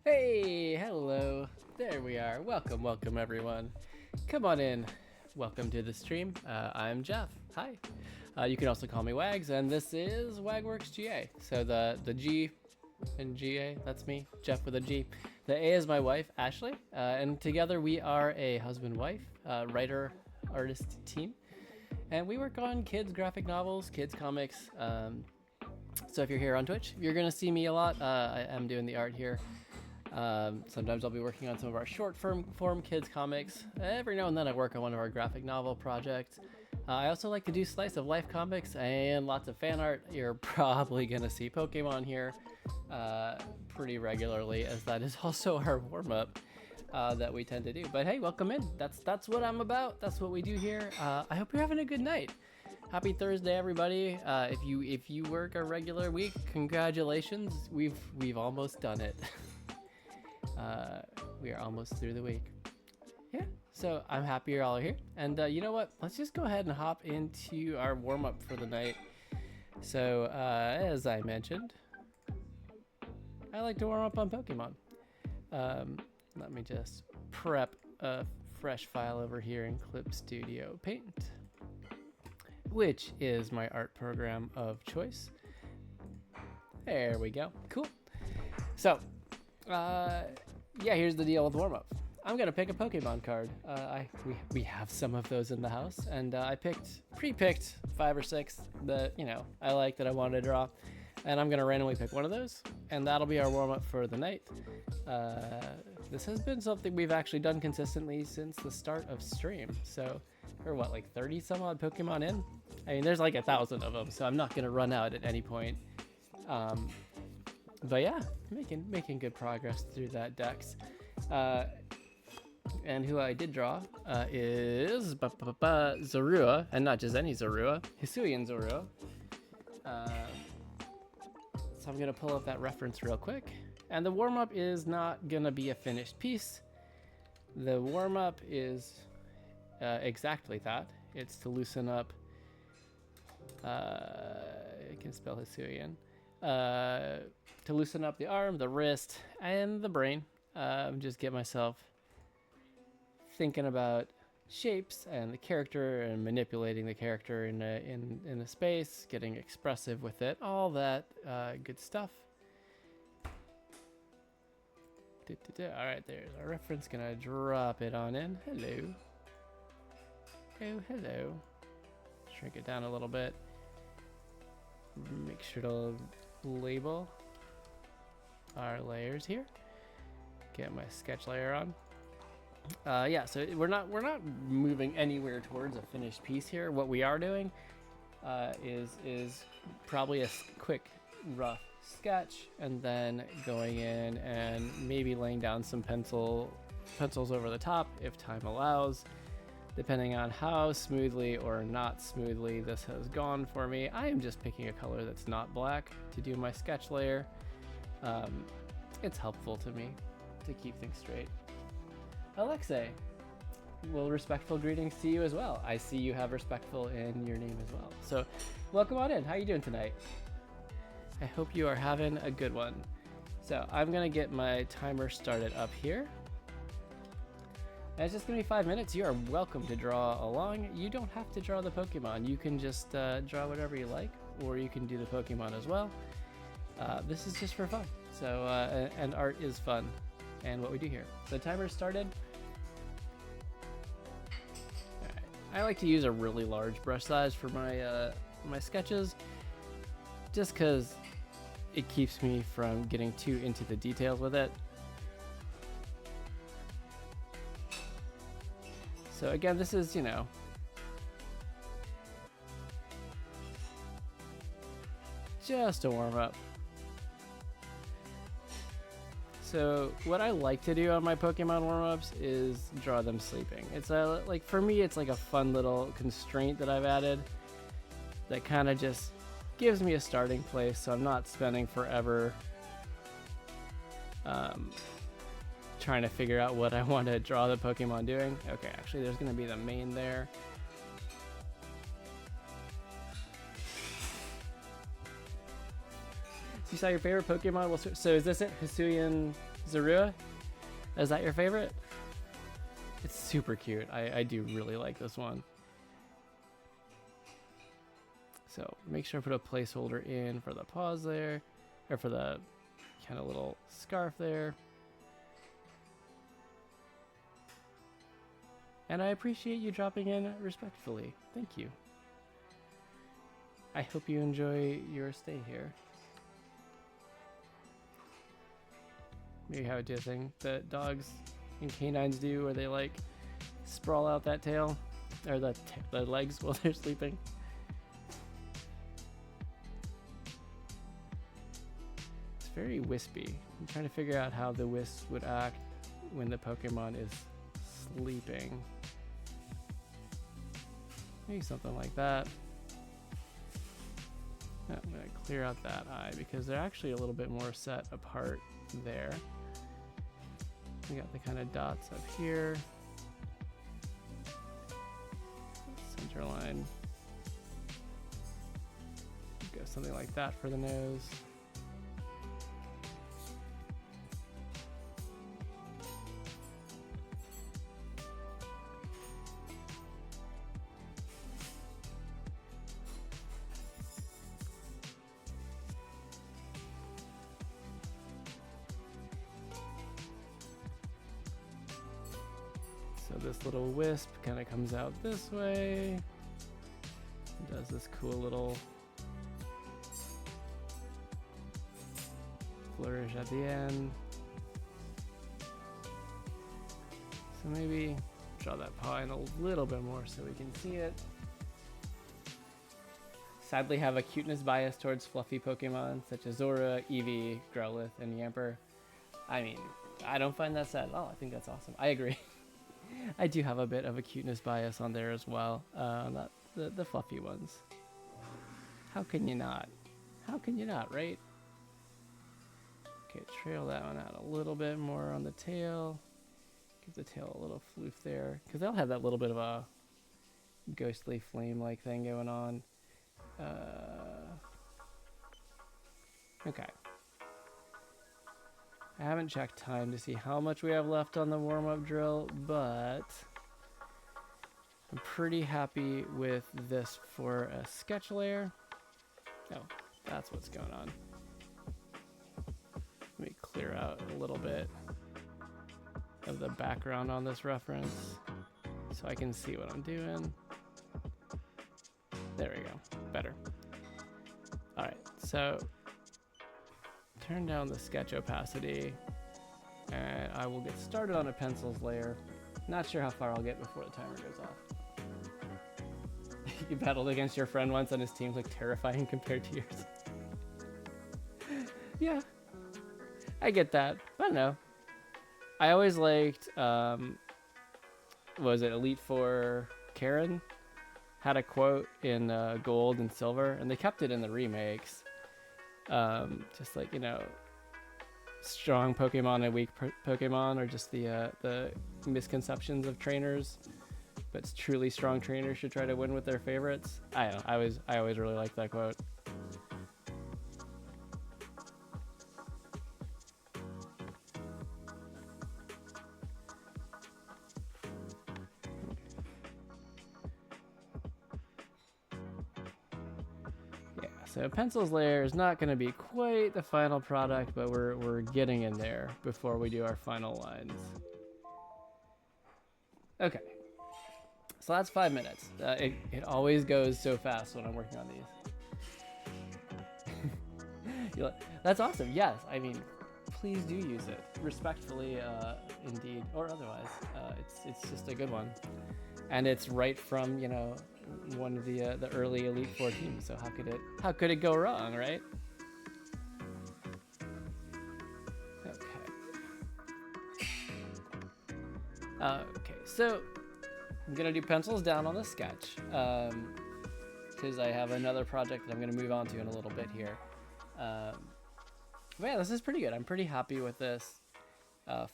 Hey, hello. There we are. Welcome everyone. Come on in. Welcome to the stream. I'm Geoff. Hi. You can also call me Wags, and this is WagWorksGA. So the G and GA, that's me, Geoff with a G. The A is my wife, Ashley, and together we are a husband-wife, writer-artist team. And we work on kids' graphic novels, kids' comics. So if you're here on Twitch, you're going to see me a lot. I am doing the art here. Sometimes I'll be working on some of our short form kids comics. Every now and then I work on one of our graphic novel projects. I also like to do slice of life comics and lots of fan art. You're probably gonna see Pokemon here pretty regularly, as that is also our warm-up that we tend to do. But hey, welcome in. That's what I'm about. That's what we do here. I hope you're having a good night. Happy Thursday, everybody. If you work a regular week, congratulations. We've almost done it. We are almost through the week. Yeah, so I'm happy you're all here. And you know what? Let's just go ahead and hop into our warm-up for the night. So, as I mentioned, I like to warm up on Pokemon. Let me just prep a fresh file over here in Clip Studio Paint, which is my art program of choice. There we go. Cool. So, yeah, here's the deal with warm-up. I'm gonna pick a Pokemon card. We have some of those in the house, and I pre-picked 5 or 6 that I like, that I wanted to draw, and I'm gonna randomly pick one of those, and that'll be our warm-up for the night. This has been something we've actually done consistently since the start of stream. So we're what, like 30 some odd Pokemon in? I mean, there's like 1,000 of them, so I'm not gonna run out at any point. But yeah, making good progress through that dex. And who I did draw is Zorua, and not just any Zorua, Hisuian Zorua. So I'm gonna pull up that reference real quick. And the warm-up is not gonna be a finished piece. The warm-up is exactly that. It's to loosen up, I can spell Hisuian, to loosen up the arm, the wrist, and the brain. Just get myself thinking about shapes and the character and manipulating the character in a space, getting expressive with it, all that good stuff. All right, there's our reference. Gonna drop it on in. Hello. Oh, hello. Shrink it down a little bit. Make sure to label our layers here. Get my sketch layer on. Yeah, so we're not moving anywhere towards a finished piece here. What we are doing is probably a quick rough sketch, and then going in and maybe laying down some pencils over the top if time allows, depending on how smoothly or not smoothly this has gone for me. I am just picking a color that's not black to do my sketch layer. It's helpful to me to keep things straight. Alexei, well, respectful greetings to you as well. I see you have respectful in your name as well. So welcome on in. How you doing tonight? I hope you are having a good one. So I'm gonna get my timer started up here. And it's just gonna be 5 minutes. You are welcome to draw along. You don't have to draw the Pokemon. You can just draw whatever you like, or you can do the Pokemon as well. This is just for fun. So, and art is fun, and what we do here. So timer started. All right. I like to use a really large brush size for my my sketches, just because it keeps me from getting too into the details with it. So again, this is, you know, just a warm-up. So what I like to do on my Pokemon warm-ups is draw them sleeping. It's like, for me, it's like a fun little constraint that I've added that kind of just gives me a starting place, so I'm not spending forever trying to figure out what I want to draw the Pokemon doing. Okay, actually there's going to be the mane there. So you saw your favorite Pokemon? Well, so is this it? Hisuian Zorua? Is that your favorite? It's super cute. I do really like this one. So make sure I put a placeholder in for the paws there, or for the kind of little scarf there. And I appreciate you dropping in respectfully. Thank you. I hope you enjoy your stay here. Maybe how I do a thing that dogs and canines do, where they like sprawl out that tail, or the legs while they're sleeping. It's very wispy. I'm trying to figure out how the wisp would act when the Pokemon is sleeping. Maybe something like that. I'm going to clear out that eye because they're actually a little bit more set apart there. We got the kind of dots up here. Center line. Go something like that for the nose. So this little wisp kind of comes out this way, does this cool little flourish at the end. So maybe draw that paw in a little bit more so we can see it. Sadly have a cuteness bias towards fluffy Pokemon such as Zorua, Eevee, Growlithe, and Yamper. I mean, I don't find that sad at all. I think that's awesome. I agree. I do have a bit of a cuteness bias on there as well. Not the fluffy ones. How can you not? How can you not, right? Okay, trail that one out a little bit more on the tail. Give the tail a little floof there, because they'll have that little bit of a ghostly flame-like thing going on. Okay. I haven't checked time to see how much we have left on the warm-up drill, but I'm pretty happy with this for a sketch layer. Oh, that's what's going on. Let me clear out a little bit of the background on this reference so I can see what I'm doing. There we go. Better. All right, so turn down the sketch opacity and I will get started on a pencils layer. Not sure how far I'll get before the timer goes off. You battled against your friend once and his team looked terrifying compared to yours. Yeah, I get that. I don't know. I always liked, what was it, Elite Four Karen had a quote in gold and silver, and they kept it in the remakes. Just like, you know, strong Pokemon and weak Pokemon, or just the misconceptions of trainers. But truly strong trainers should try to win with their favorites. I don't know. I always really liked that quote. So Pencil's Lair is not going to be quite the final product, but we're getting in there before we do our final lines. Okay, so that's 5 minutes. It always goes so fast when I'm working on these. That's awesome. Yes, I mean, please do use it respectfully, indeed, or otherwise. It's just a good one, and it's right from, you know, one of the early Elite Four teams. So how could it go wrong, right? Okay, so I'm gonna do pencils down on the sketch because I have another project that I'm gonna move on to in a little bit here. But yeah, this is pretty good. I'm pretty happy with this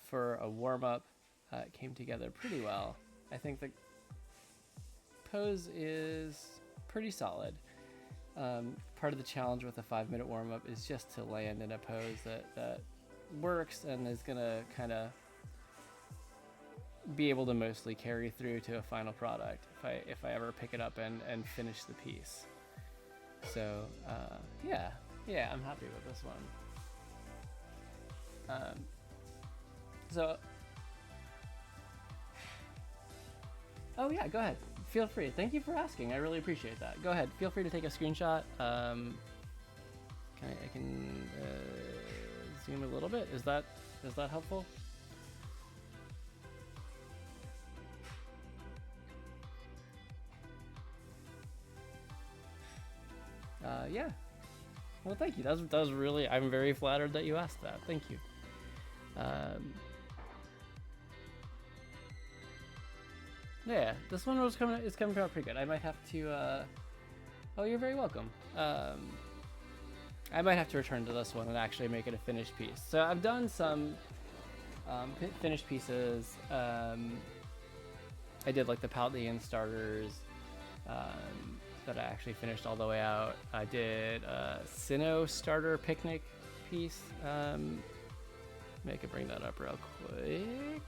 for a warm-up. It came together pretty well. I think the pose is pretty solid. Part of the challenge with a 5-minute warm-up is just to land in a pose that works and is gonna kind of be able to mostly carry through to a final product if I ever pick it up and finish the piece. So yeah, I'm happy with this one. Oh yeah, go ahead. Feel free. Thank you for asking. I really appreciate that. Go ahead. Feel free to take a screenshot. I can zoom a little bit. Is that helpful? Yeah. Well, thank you. That was really. I'm very flattered that you asked that. Thank you. Yeah, this one is coming out pretty good. I might have to. Oh, you're very welcome. I might have to return to this one and actually make it a finished piece. So I've done some finished pieces. I did like the Paldean starters that I actually finished all the way out. I did a Sinnoh starter picnic piece. Maybe I could bring that up real quick.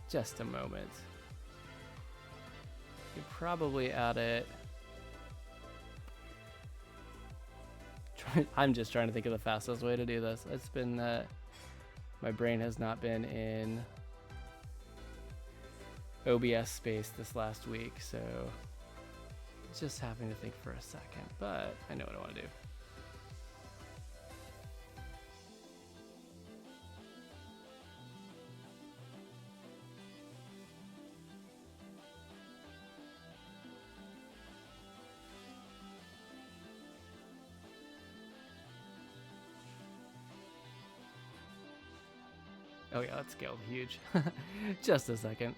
Just a moment. You could probably add it. I'm just trying to think of the fastest way to do this. It's been my brain has not been in OBS space this last week, so just having to think for a second, but I know what I want to do. Oh yeah, that scaled huge. Just a second.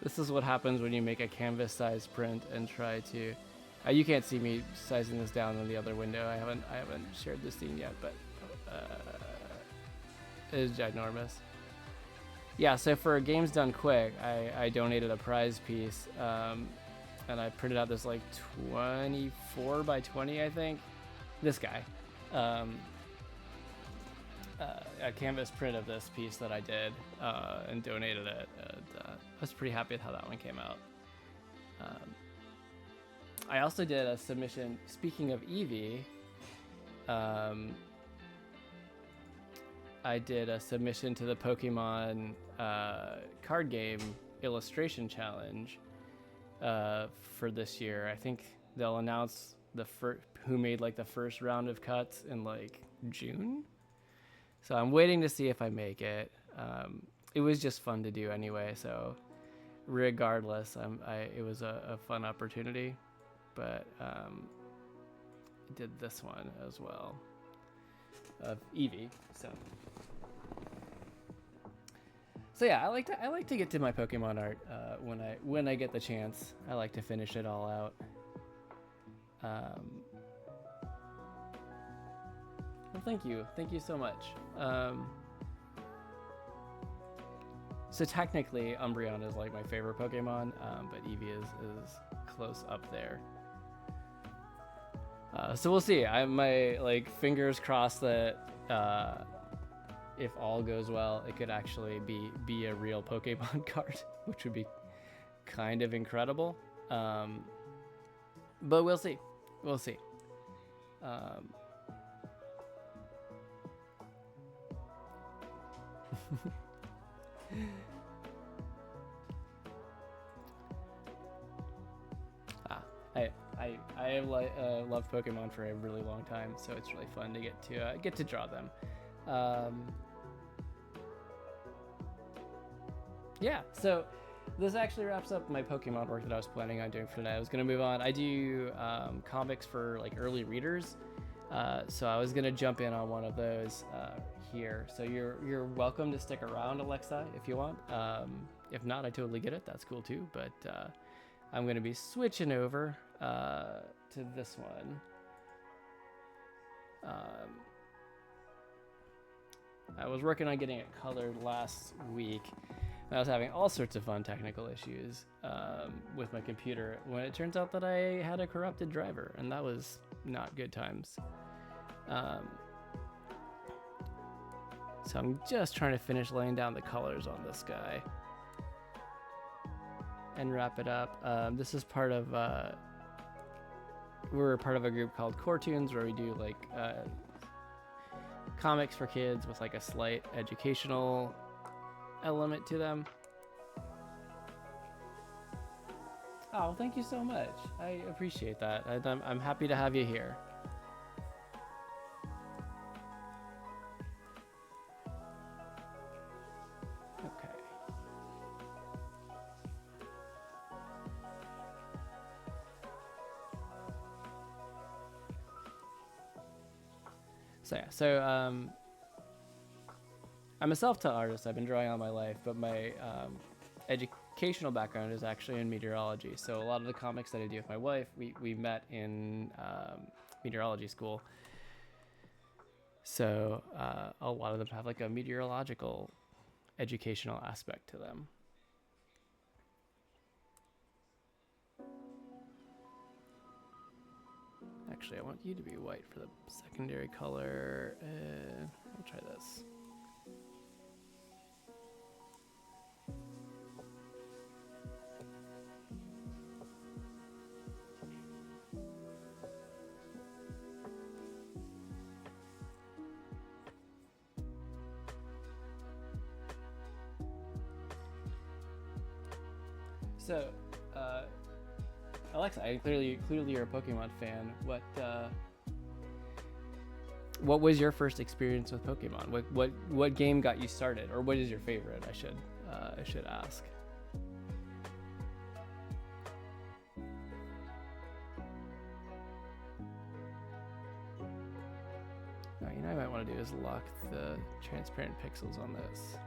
This is what happens when you make a canvas size print and try to... you can't see me sizing this down in the other window. I haven't shared this scene yet, but it is ginormous. Yeah, so for Games Done Quick, I donated a prize piece. And I printed out this like 24 by 20, I think. This guy. A canvas print of this piece that I did and donated it. And, I was pretty happy with how that one came out. I also did a submission. Speaking of Eevee, I did a submission to the Pokemon card game illustration challenge. For this year. I think they'll announce who made like the first round of cuts in like June. So I'm waiting to see if I make it. It was just fun to do anyway, so regardless, it was a fun opportunity. But I did this one as well of Eevee. So yeah, I like to get to my Pokemon art when I get the chance. I like to finish it all out. Well, thank you so much. So technically, Umbreon is like my favorite Pokemon, but Eevee is close up there. So we'll see. My like fingers crossed that if all goes well, it could actually be a real Pokemon card, which would be kind of incredible. But we'll see. We'll see. I have loved Pokemon for a really long time, so it's really fun to get to draw them. Yeah, so this actually wraps up my Pokemon work that I was planning on doing for today. I was gonna move on. I do comics for like early readers, so I was gonna jump in on one of those here. So you're welcome to stick around, Alexa, if you want. If not, I totally get it. That's cool too. But I'm gonna be switching over to this one. I was working on getting it colored last week. I was having all sorts of fun technical issues with my computer when it turns out that I had a corrupted driver, and that was not good times. So I'm just trying to finish laying down the colors on this guy and wrap it up. This is part of we're part of a group called Core Toons, where we do like comics for kids with like a slight educational element to them. Oh, thank you so much. I appreciate that. I'm happy to have you here. Okay. So yeah, I'm a self-taught artist. I've been drawing all my life, but my educational background is actually in meteorology. So a lot of the comics that I do with my wife, we met in meteorology school. So a lot of them have like a meteorological educational aspect to them. Actually, I want you to be white for the secondary color. I'll try this. So, Alexa, clearly you're a Pokemon fan. What was your first experience with Pokemon? What game got you started, or what is your favorite? I should ask. Now, you know, what I might want to do is lock the transparent pixels on this.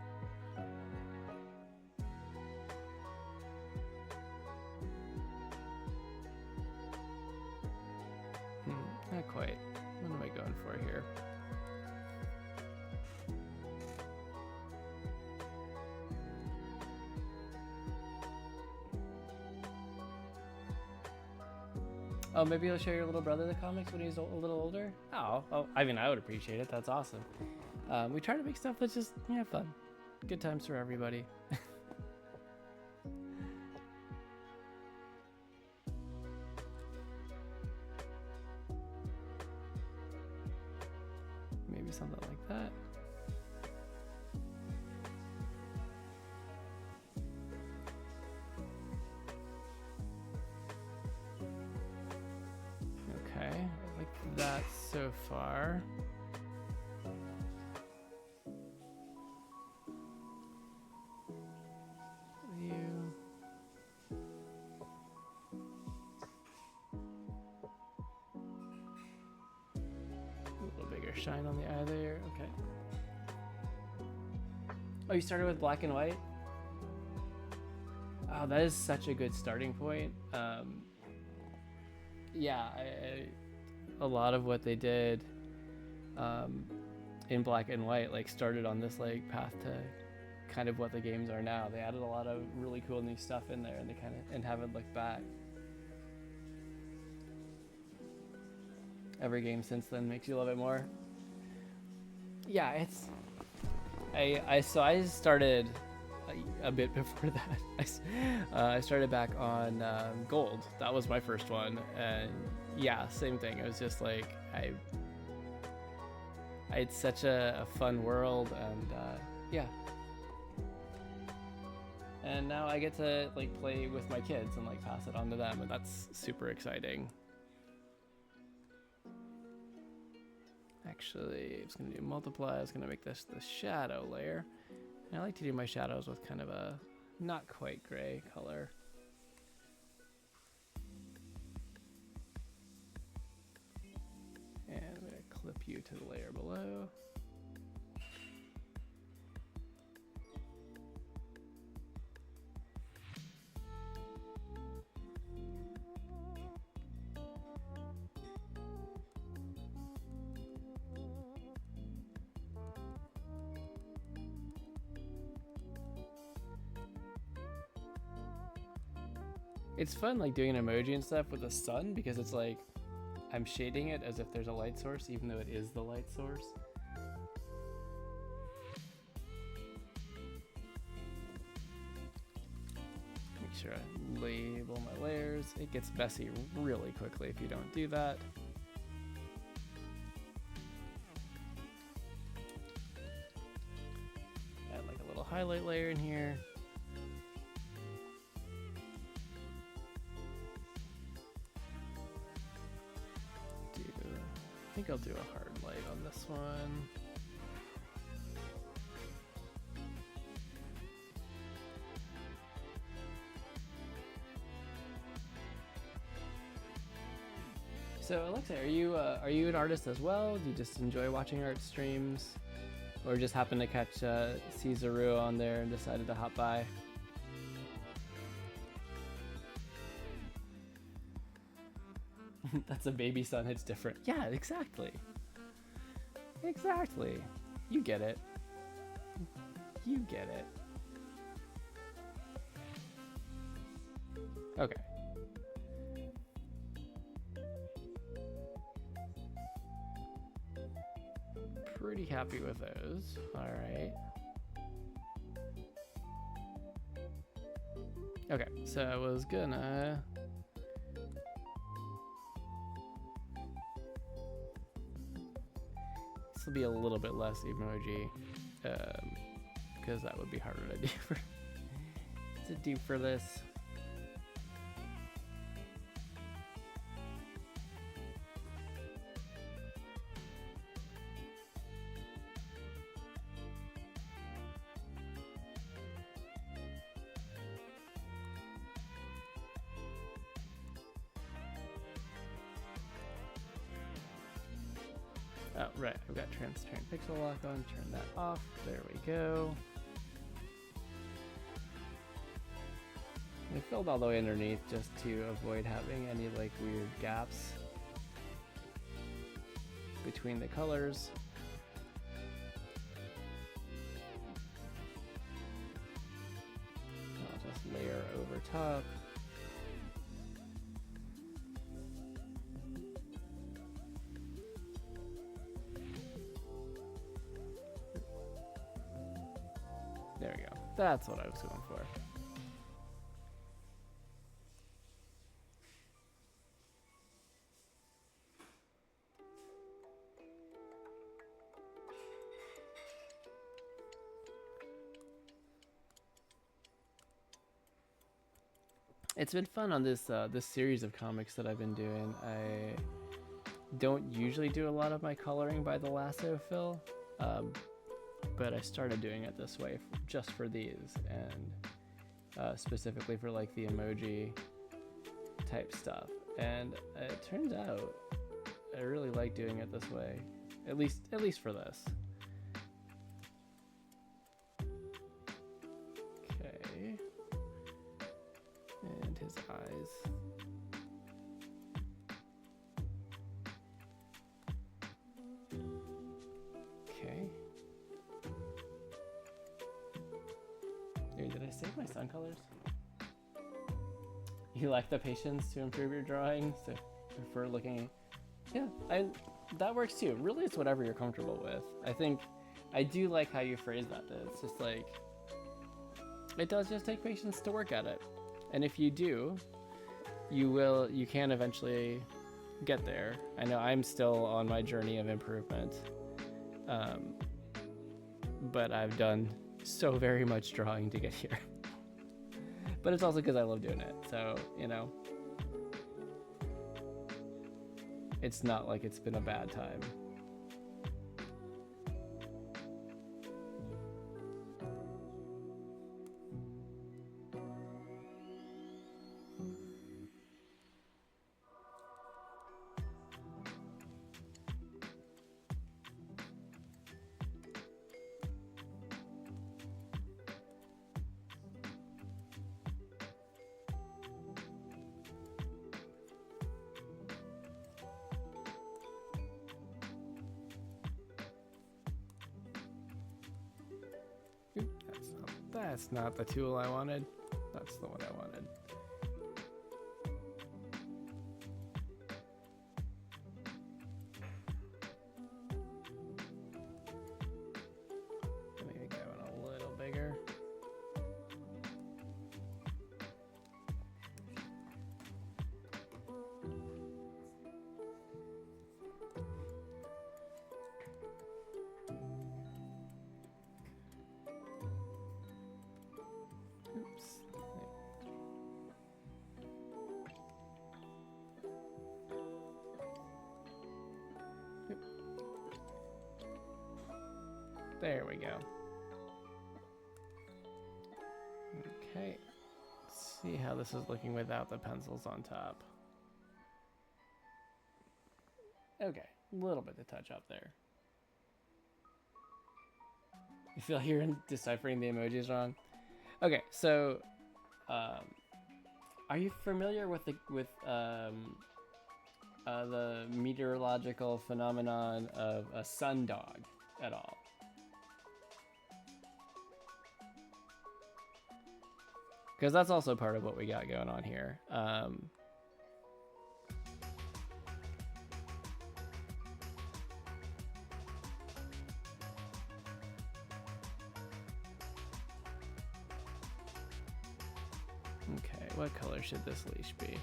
Not quite. What am I going for here? Oh, maybe you'll show your little brother the comics when he's a little older? Oh, I mean, I would appreciate it. That's awesome. We try to make stuff that's just, fun. Good times for everybody. Maybe something like that. Okay, I like that so far. Shine on the eye there. Okay. Oh, you started with black and white? Oh, that is such a good starting point. Yeah, a lot of what they did in black and white like started on this like path to kind of what the games are now. They added a lot of really cool new stuff in there, and they kind of haven't looked back. Every game since then makes you love it more. Yeah, it's I started a bit before that. I started back on Gold. That was my first one, and yeah, same thing. It was just like I had such a fun world, and yeah. And now I get to like play with my kids and like pass it on to them, and that's super exciting. Actually, I was gonna do multiply. I was gonna make this the shadow layer. And I like to do my shadows with kind of a not quite gray color. And I'm gonna clip you to the layer below. It's fun like doing an emoji and stuff with the sun, because it's like I'm shading it as if there's a light source, even though it is the light source. Make sure I label my layers. It gets messy really quickly if you don't do that. Add like a little highlight layer in here. I think I'll do a hard light on this one. So Alexa, are you an artist as well? Do you just enjoy watching art streams, or just happen to catch Zorua on there and decided to hop by? That's a baby son, it's different. Yeah, exactly. Exactly. You get it. You get it. Okay. Pretty happy with those. All right. Okay, so I was gonna... This will be a little bit less emoji, because that would be harder to do for this. Oh, right, I've got transparent pixel lock on, turn that off, there we go. I filled all the way underneath just to avoid having any like weird gaps between the colors. I'll just layer over top. There we go. That's what I was going for. It's been fun on this this series of comics that I've been doing. I don't usually do a lot of my coloring by the lasso fill. But I started doing it this way just for these, and specifically for like the emoji type stuff. And it turns out I really like doing it this way, at least for this. eyes. Okay. Dude, did I save my sun colors? You lack the patience to improve your drawing, so prefer looking. Yeah, that works too. Really, it's whatever you're comfortable with. I think I do like how you phrase that. It's just like it does just take patience to work at it, and if you do, you can eventually get there. I know I'm still on my journey of improvement, but I've done so very much drawing to get here. But it's also because I love doing it, so you know, it's not like it's been a bad time. That's not the tool I wanted. That's the one I wanted. Maybe go in a little bigger. There we go. Okay, let's see how this is looking without the pencils on top. Okay, a little bit to touch up there. You feel like you're deciphering the emojis wrong? Okay, so are you familiar with the meteorological phenomenon of a sundog at all? Because that's also part of what we got going on here. Okay, what color should this leash be?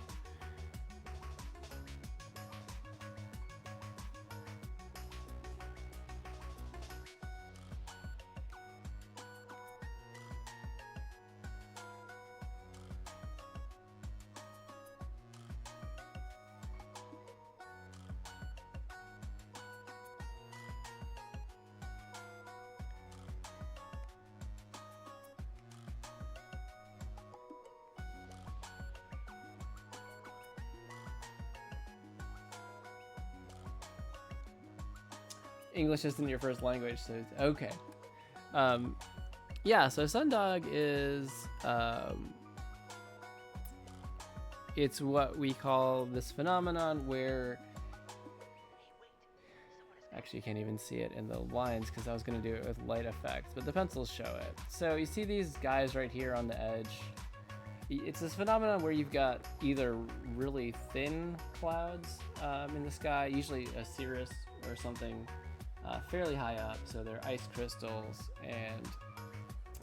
English isn't your first language, so okay. Yeah, so Sundog is it's what we call this phenomenon where actually you can't even see it in the lines because I was going to do it with light effects, but the pencils show it. So you see these guys right here on the edge. It's this phenomenon where you've got either really thin clouds in the sky, usually a cirrus or something fairly high up, so they're ice crystals, and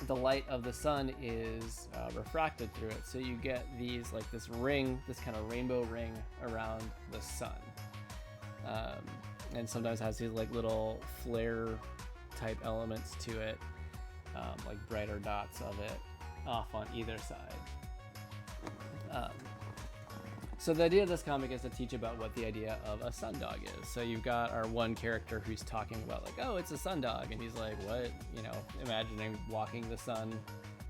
the light of the sun is refracted through it, so you get these like this ring, this kind of rainbow ring around the sun, and sometimes has these like little flare type elements to it, like brighter dots of it off on either side. So the idea of this comic is to teach about what the idea of a sundog is. So you've got our one character who's talking about like, oh, it's a sundog, and he's like, what? You know, imagining walking the sun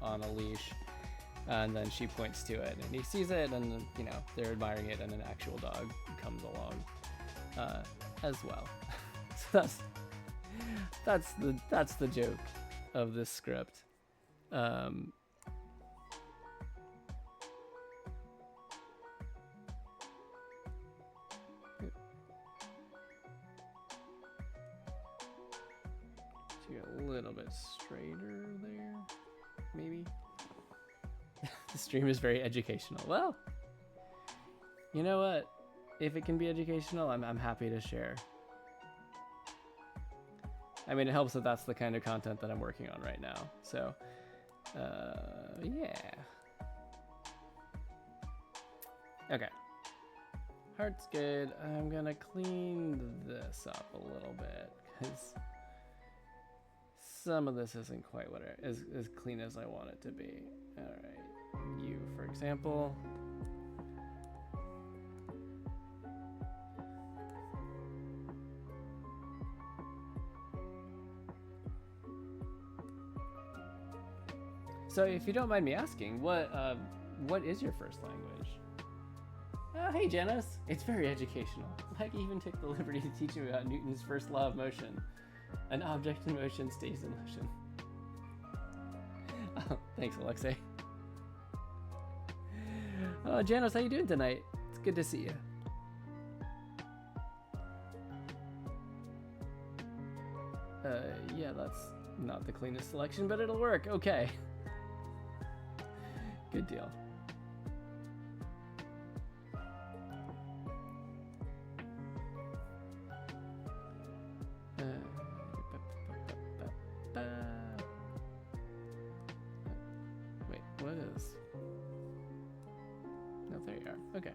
on a leash, and then she points to it, and he sees it, and you know, they're admiring it, and an actual dog comes along as well. So that's the joke of this script. bit straighter there, maybe. The stream is very educational. Well, you know what? If it can be educational, I'm happy to share. I mean, it helps that that's the kind of content that I'm working on right now. So, yeah. Okay. Heart's good. I'm gonna clean this up a little bit because some of this isn't quite what as clean as I want it to be. All right. You, for example. So if you don't mind me asking, what is your first language? Hey Janice, it's very educational. I even took the liberty to teach you about Newton's first law of motion. An object in motion stays in motion. Oh, thanks, Alexei. Oh, Janice, how you doing tonight? It's good to see you. Yeah, that's not the cleanest selection, but it'll work. Okay. Good deal. Wait, what is? No, there you are. Okay.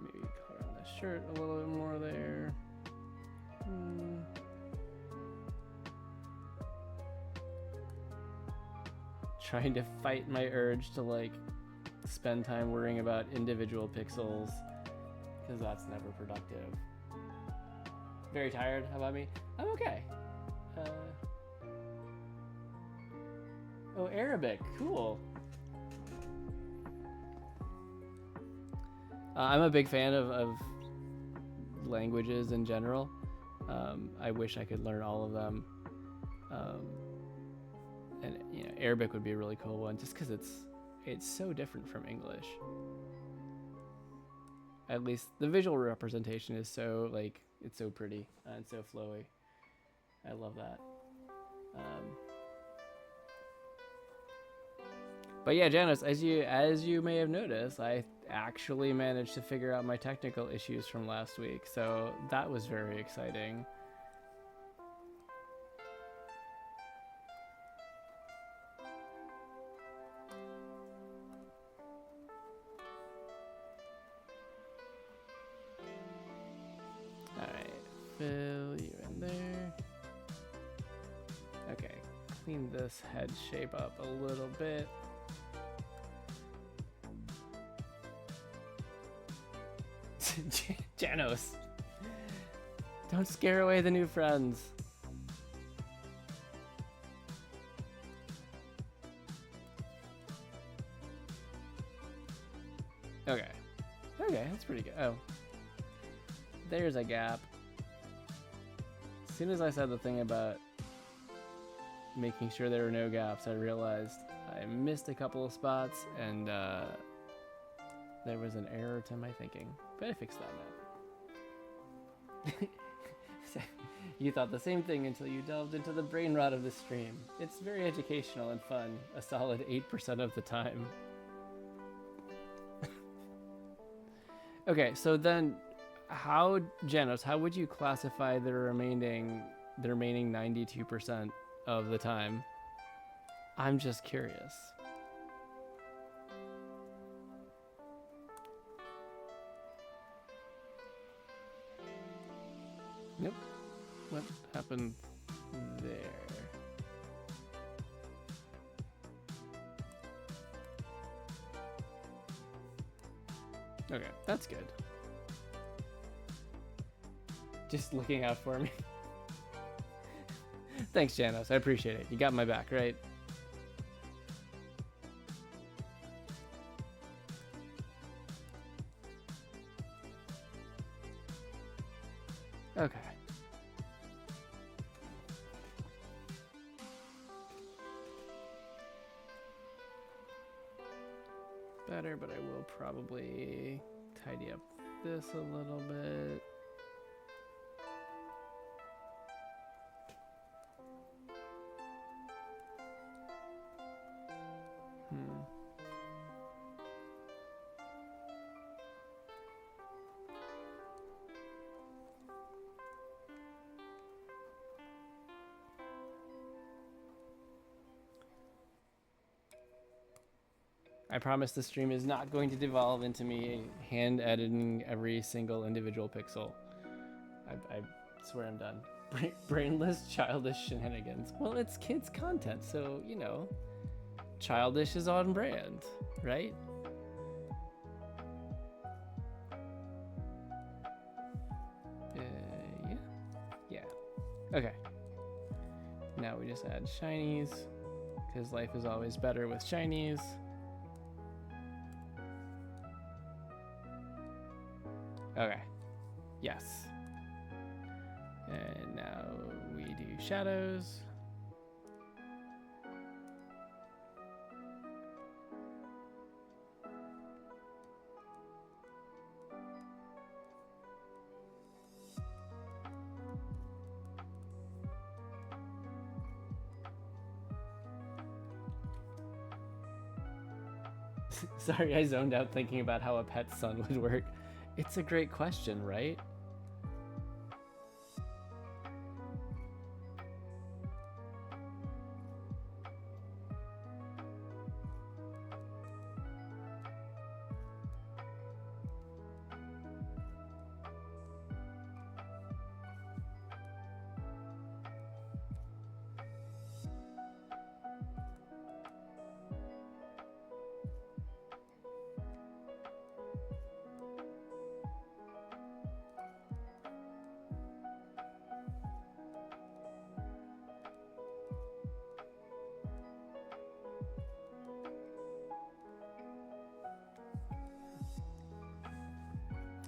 Maybe color on this shirt a little bit more there. Trying to fight my urge to like spend time worrying about individual pixels because that's never productive. Very tired. How about me? I'm okay. Oh, Arabic. Cool. I'm a big fan of languages in general. I wish I could learn all of them. And you know, Arabic would be a really cool one just because it's so different from English. At least the visual representation is so like it's so pretty and so flowy. I love that. But yeah, Janice, as you may have noticed, I actually managed to figure out my technical issues from last week, so that was very exciting. Fill you in there. Okay, clean this head shape up a little bit. Janos, don't scare away the new friends. Okay, that's pretty good. Oh, there's a gap. As soon as I said the thing about making sure there were no gaps, I realized I missed a couple of spots and there was an error to my thinking. But I fixed that now. You thought the same thing until you delved into the brain rot of the stream. It's very educational and fun, a solid 8% of the time. Okay, so then Janos, how would you classify the remaining 92% of the time? I'm just curious. Nope. What happened there? Okay, that's good. Just looking out for me. Thanks, Janos. I appreciate it. You got my back, right? Okay. Better, but I will probably tidy up this a little bit. I promise the stream is not going to devolve into me hand editing every single individual pixel. I swear I'm done. Brainless, childish shenanigans. Well, it's kids' content, so, you know, childish is on brand, right? Yeah. Yeah. Okay. Now we just add shinies, because life is always better with shinies. Okay. Yes. And now we do shadows. Sorry, I zoned out thinking about how a pet sun would work. It's a great question, right?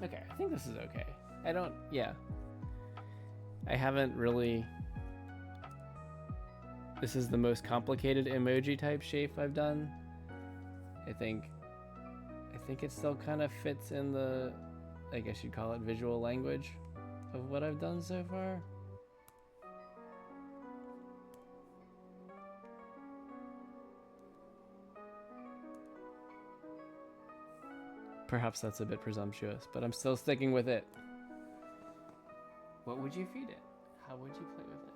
Okay, I think this is okay. Yeah. I haven't really... This is the most complicated emoji type shape I've done. I think it still kind of fits in the, I guess you'd call it visual language of what I've done so far. Perhaps that's a bit presumptuous, but I'm still sticking with it. What would you feed it? How would you play with it?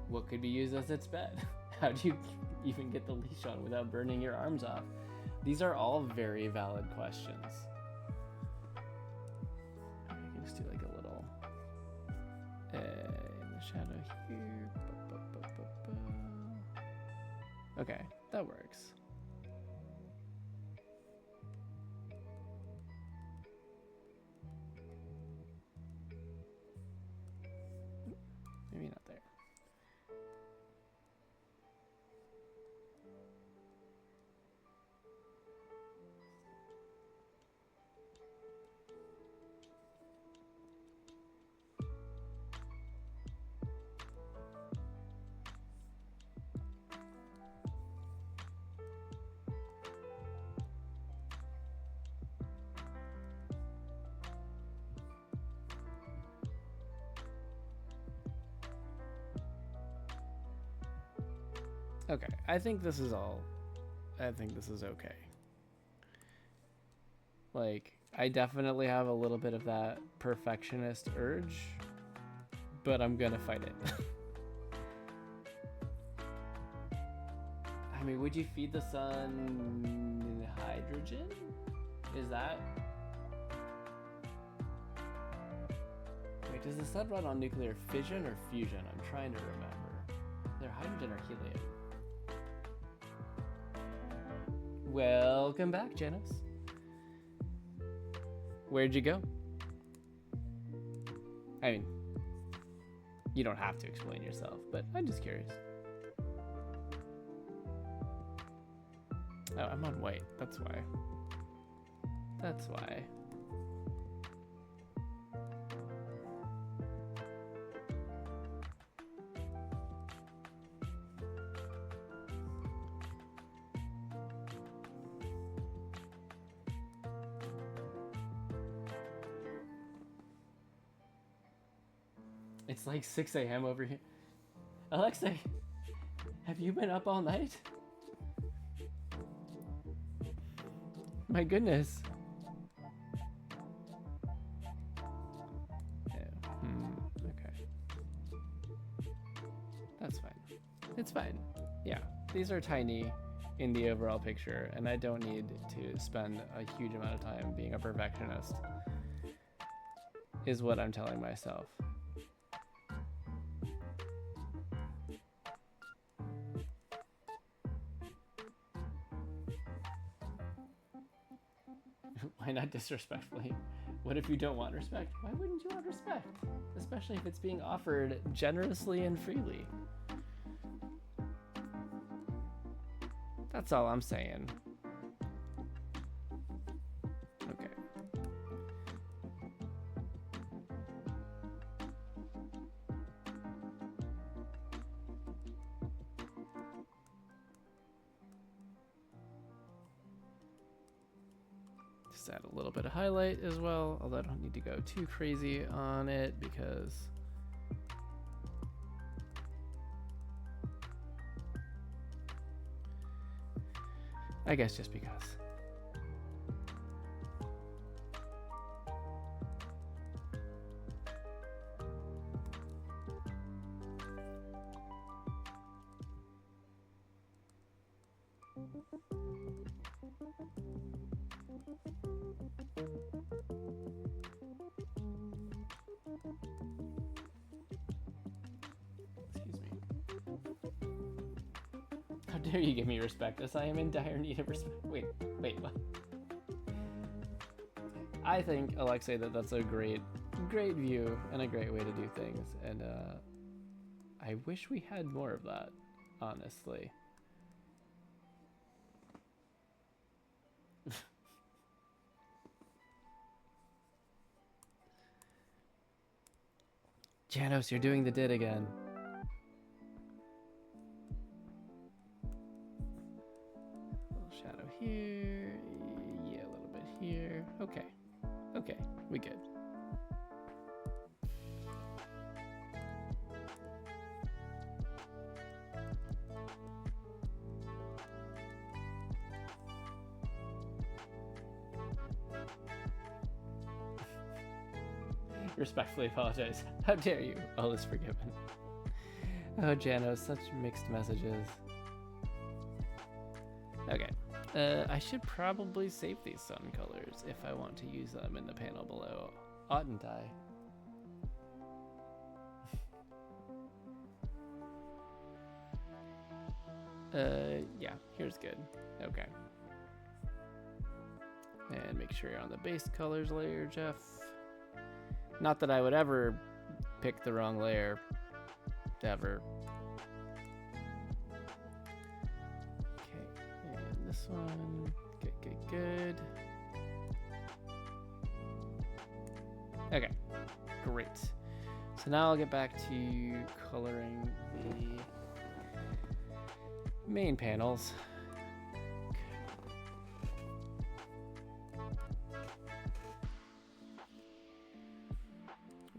What could be used as its bed? How do you even get the leash on without burning your arms off? These are all very valid questions. I can just do like a little in the shadow here. Okay, that works. Maybe not there. Okay, I think this is okay. Like, I definitely have a little bit of that perfectionist urge, but I'm gonna fight it. I mean, would you feed the sun hydrogen? Is that... Wait, does the sun run on nuclear fission or fusion? I'm trying to remember. They're hydrogen or helium. Welcome back, Janice. Where'd you go? I mean, you don't have to explain yourself, but I'm just curious. Oh, I'm on white. That's why. That's why. It's like 6 a.m. over here. Alexa, have you been up all night? My goodness. Okay. That's fine. It's fine. Yeah, these are tiny in the overall picture, and I don't need to spend a huge amount of time being a perfectionist, is what I'm telling myself. Why not disrespectfully? What if you don't want respect? Why wouldn't you want respect? Especially if it's being offered generously and freely. That's all I'm saying. Okay. Just add a little bit of highlight as well, although I don't need to go too crazy on it because I guess just because. Excuse me. How dare you give me respect, as I am in dire need of respect. Wait, what? I think, Alexei, that's a great view and a great way to do things, and I wish we had more of that, honestly. Janos, you're doing the did again. A little shadow here. Yeah, a little bit here. Okay. Okay, we good. Respectfully apologize. How dare you? All is forgiven. Oh, Jano, such mixed messages. Okay. I should probably save these sun colors if I want to use them in the panel below. Oughtn't I? Yeah, here's good. Okay. And make sure you're on the base colors layer, Geoff. Not that I would ever pick the wrong layer, ever. Okay, and this one, good. Okay, great. So now I'll get back to coloring the main panels.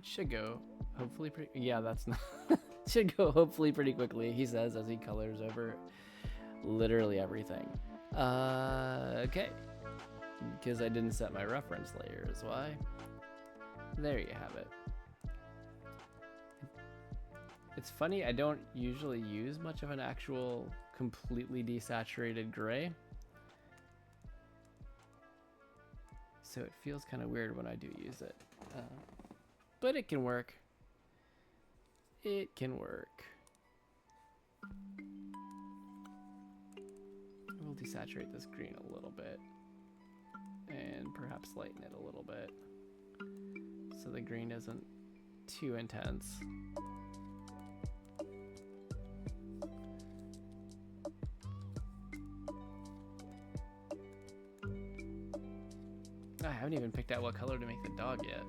Should go hopefully pretty, yeah, that's not should go hopefully pretty quickly, he says as he colors over literally everything. Okay, because I didn't set my reference layer is why. There you have it. It's funny, I don't usually use much of an actual completely desaturated gray, so it feels kind of weird when I do use it. But it can work. It can work. We'll desaturate this green a little bit and perhaps lighten it a little bit so the green isn't too intense. I haven't even picked out what color to make the dog yet.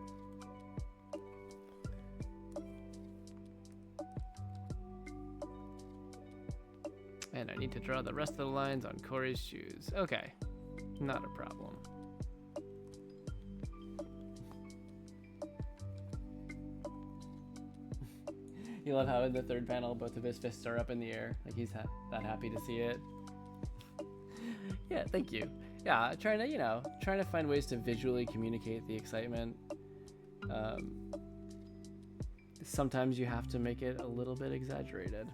And I need to draw the rest of the lines on Corey's shoes. Okay, not a problem. You love how in the third panel both of his fists are up in the air, like he's that happy to see it. Yeah, thank you. Yeah, trying to find ways to visually communicate the excitement. Sometimes you have to make it a little bit exaggerated.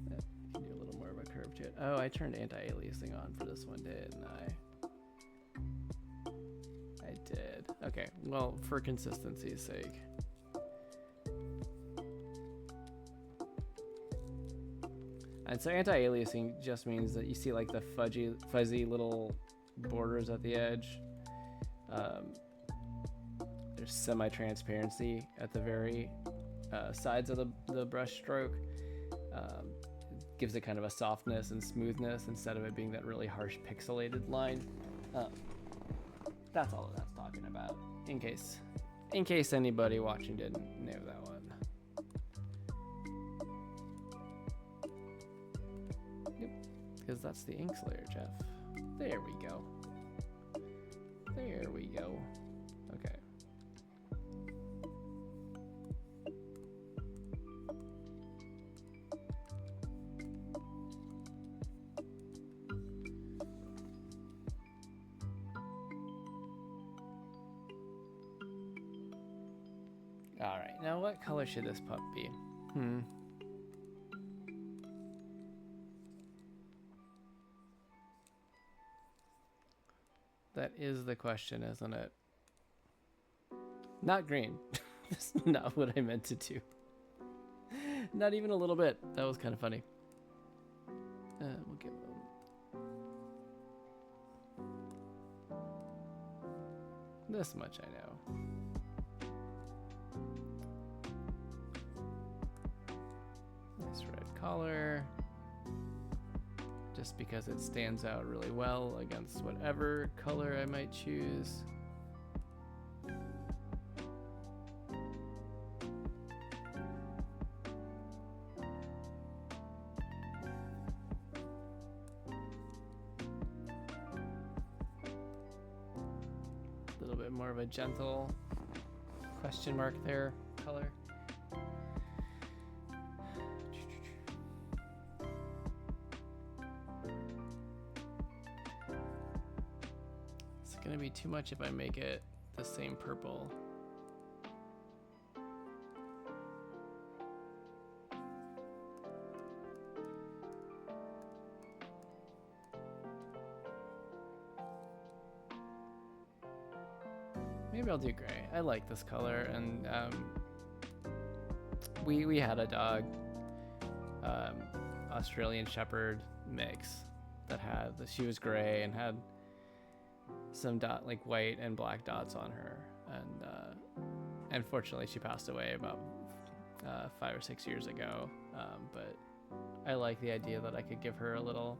Yeah, you can do a little more of a curve to it. Oh, I turned anti-aliasing on for this one, didn't I? I did. Okay, well, for consistency's sake. And so anti-aliasing just means that you see like the fuzzy little borders at the edge. There's semi-transparency at the very sides of the brush stroke. Gives it kind of a softness and smoothness instead of it being that really harsh pixelated line. That's all that's talking about, in case anybody watching didn't know that one. Yep, because that's the inks layer, Geoff. There we go. There we go. Okay. Alright, now what color should this pup be? That is the question, isn't it? Not green. That's not what I meant to do. Not even a little bit. That was kind of funny. We'll give them... This much I know. Nice red collar. Just because it stands out really well against whatever color I might choose. A little bit more of a gentle question mark there color. Gonna be too much if I make it the same purple. Maybe I'll do gray. I like this color, and we had a dog, Australian Shepherd mix that she was gray and had some like white and black dots on her, and unfortunately she passed away about 5 or 6 years ago, but I like the idea that I could give her a little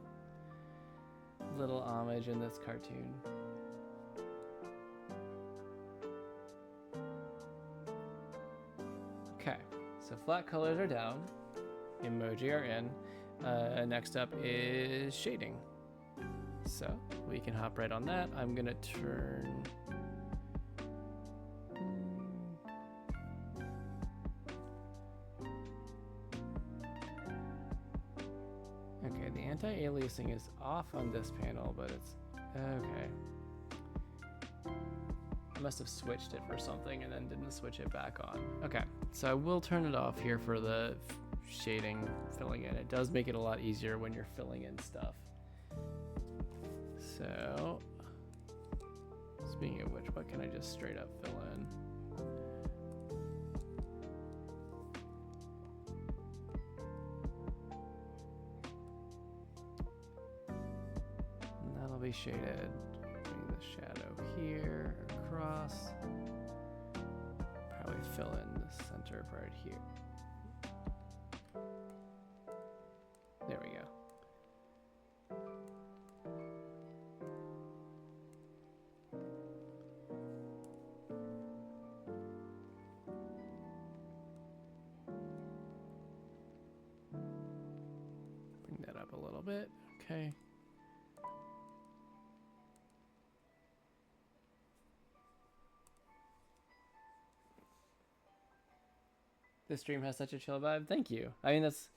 homage in this cartoon. Okay, so flat colors are down, emoji are in. Next up is shading. So we can hop right on that. I'm gonna turn okay, the anti-aliasing is off on this panel, but it's okay. I must have switched it for something and then didn't switch it back on. Okay, so I will turn it off here for the shading, filling in. It does make it a lot easier when you're filling in stuff. So, speaking of which, what can I just straight up fill in? And that'll be shaded. Bring the shadow here, across. Probably fill in the center part here. There we go. A little bit, okay. The stream has such a chill vibe. Thank you. I mean, that's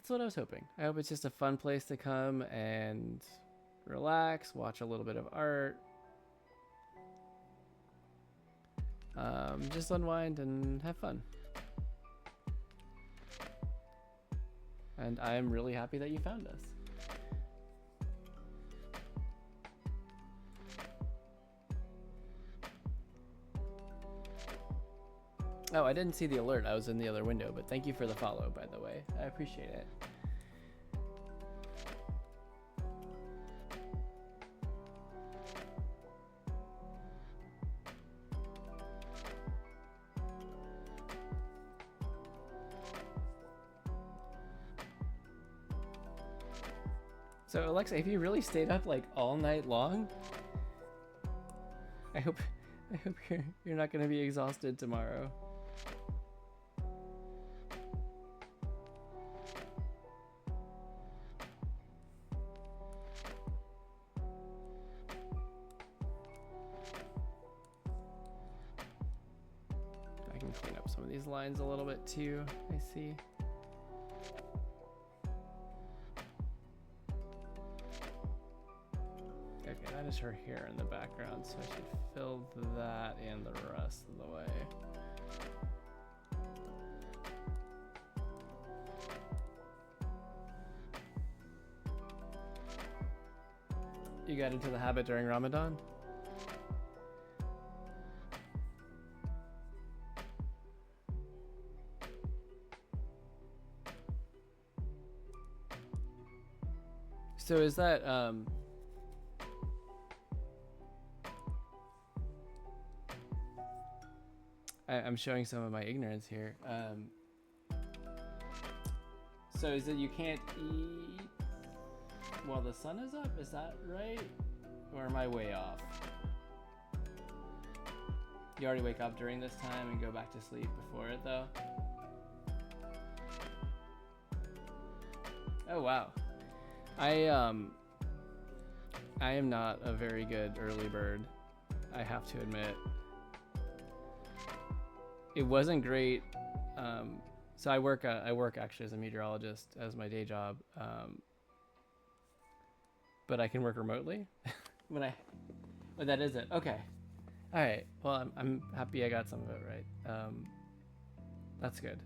what I was hoping. I hope it's just a fun place to come and relax, watch a little bit of art, just unwind and have fun. And I'm really happy that you found us. Oh, I didn't see the alert. I was in the other window, but thank you for the follow, by the way. I appreciate it. So Alexa, if you really stayed up like all night long, I hope you're not going to be exhausted tomorrow. I can clean up some of these lines a little bit too, I see. Okay, that is her hair in the background, so I should fill that and the rest of the way. You got into the habit during Ramadan? So is that I'm showing some of my ignorance here. So is it you can't eat while the sun is up? Is that right? Or am I way off? You already wake up during this time and go back to sleep before it though? Oh wow. I am not a very good early bird, I have to admit. It wasn't great. So I work actually as a meteorologist as my day job, but I can work remotely. But that is it. Okay. All right. Well, I'm happy I got some of it right. That's good.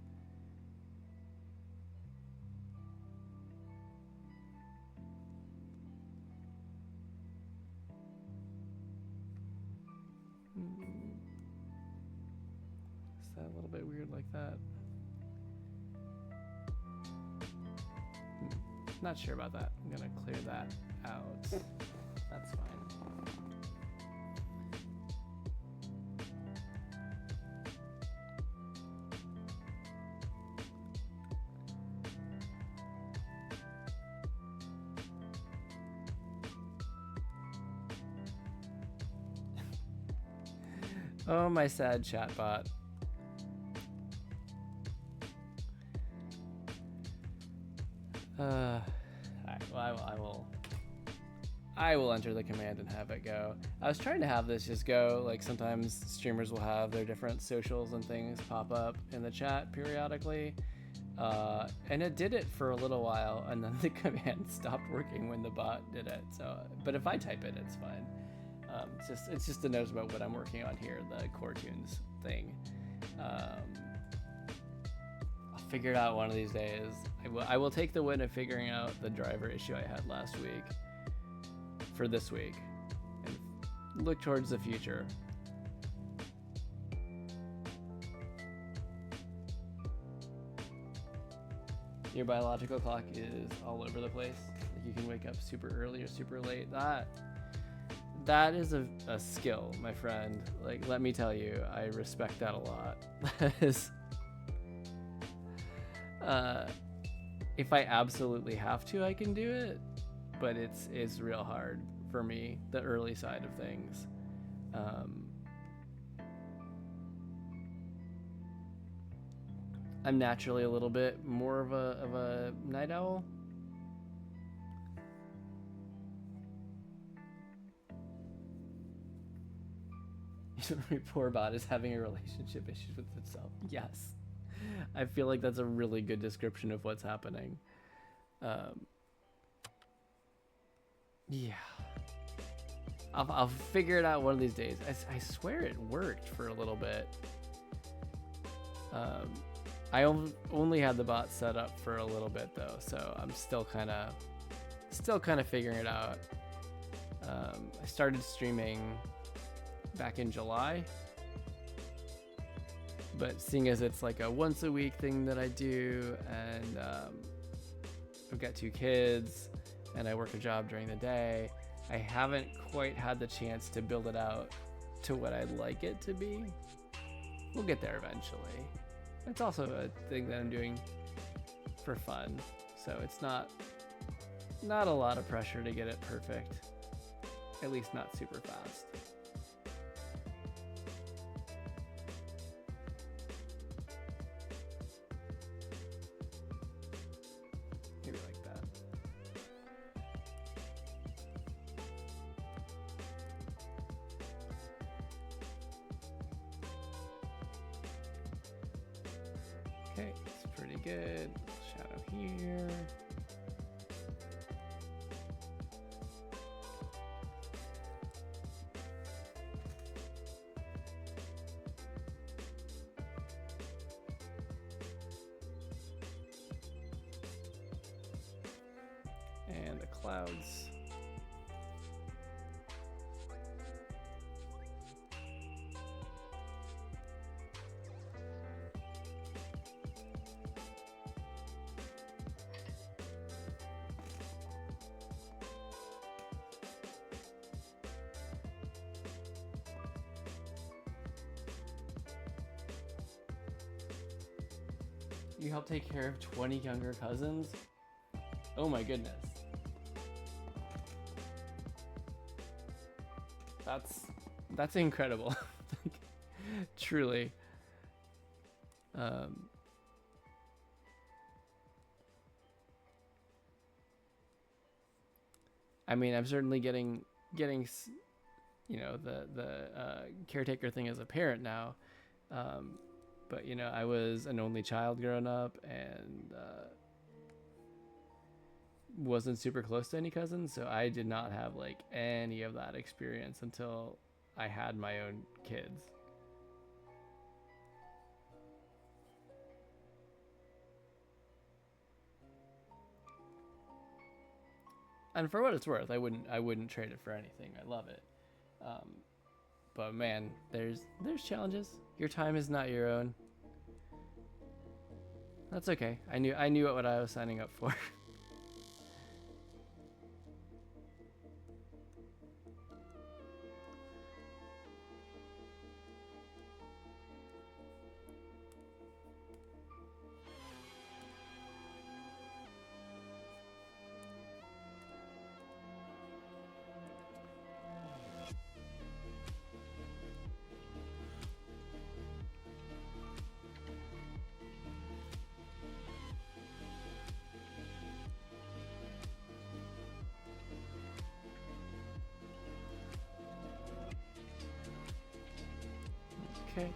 Is that a little bit weird like that? Not sure about that. I'm gonna clear that out. That's fine. Oh, my sad chatbot. Alright, well, I will enter the command and have it go. I was trying to have this just go, like sometimes streamers will have their different socials and things pop up in the chat periodically. And it did it for a little while, and then the command stopped working when the bot did it. So, but if I type it, it's fine. It's just a note about what I'm working on here, the Core Toons thing. I'll figure it out one of these days. I will take the win of figuring out the driver issue I had last week for this week and look towards the future. Your biological clock is all over the place. Like you can wake up super early or super late. That is a skill, my friend. Like, let me tell you, I respect that a lot. That is, if I absolutely have to, I can do it, but it's real hard for me, the early side of things. I'm naturally a little bit more of a night owl. My poor bot is having a relationship issue with itself. Yes. I feel like that's a really good description of what's happening. Yeah. I'll figure it out one of these days. I swear it worked for a little bit. I only had the bot set up for a little bit though, so I'm still kind of figuring it out. I started streaming back in July, but seeing as it's like a once a week thing that I do, and I've got 2 kids and I work a job during the day, I haven't quite had the chance to build it out to what I'd like it to be. We'll get there eventually. It's also a thing that I'm doing for fun, so it's not a lot of pressure to get it perfect, at least not super fast. Maybe like that. Okay, it's pretty good. Shadow here. And the clouds. You help take care of 20 younger cousins? Oh my goodness. That's incredible. Truly. I mean, I'm certainly getting you know, the caretaker thing as a parent now. But you know, I was an only child growing up, and wasn't super close to any cousins, so I did not have like any of that experience until I had my own kids. And for what it's worth, I wouldn't trade it for anything. I love it. But man, there's challenges. Your time is not your own. That's okay. I knew what I was signing up for. Okay.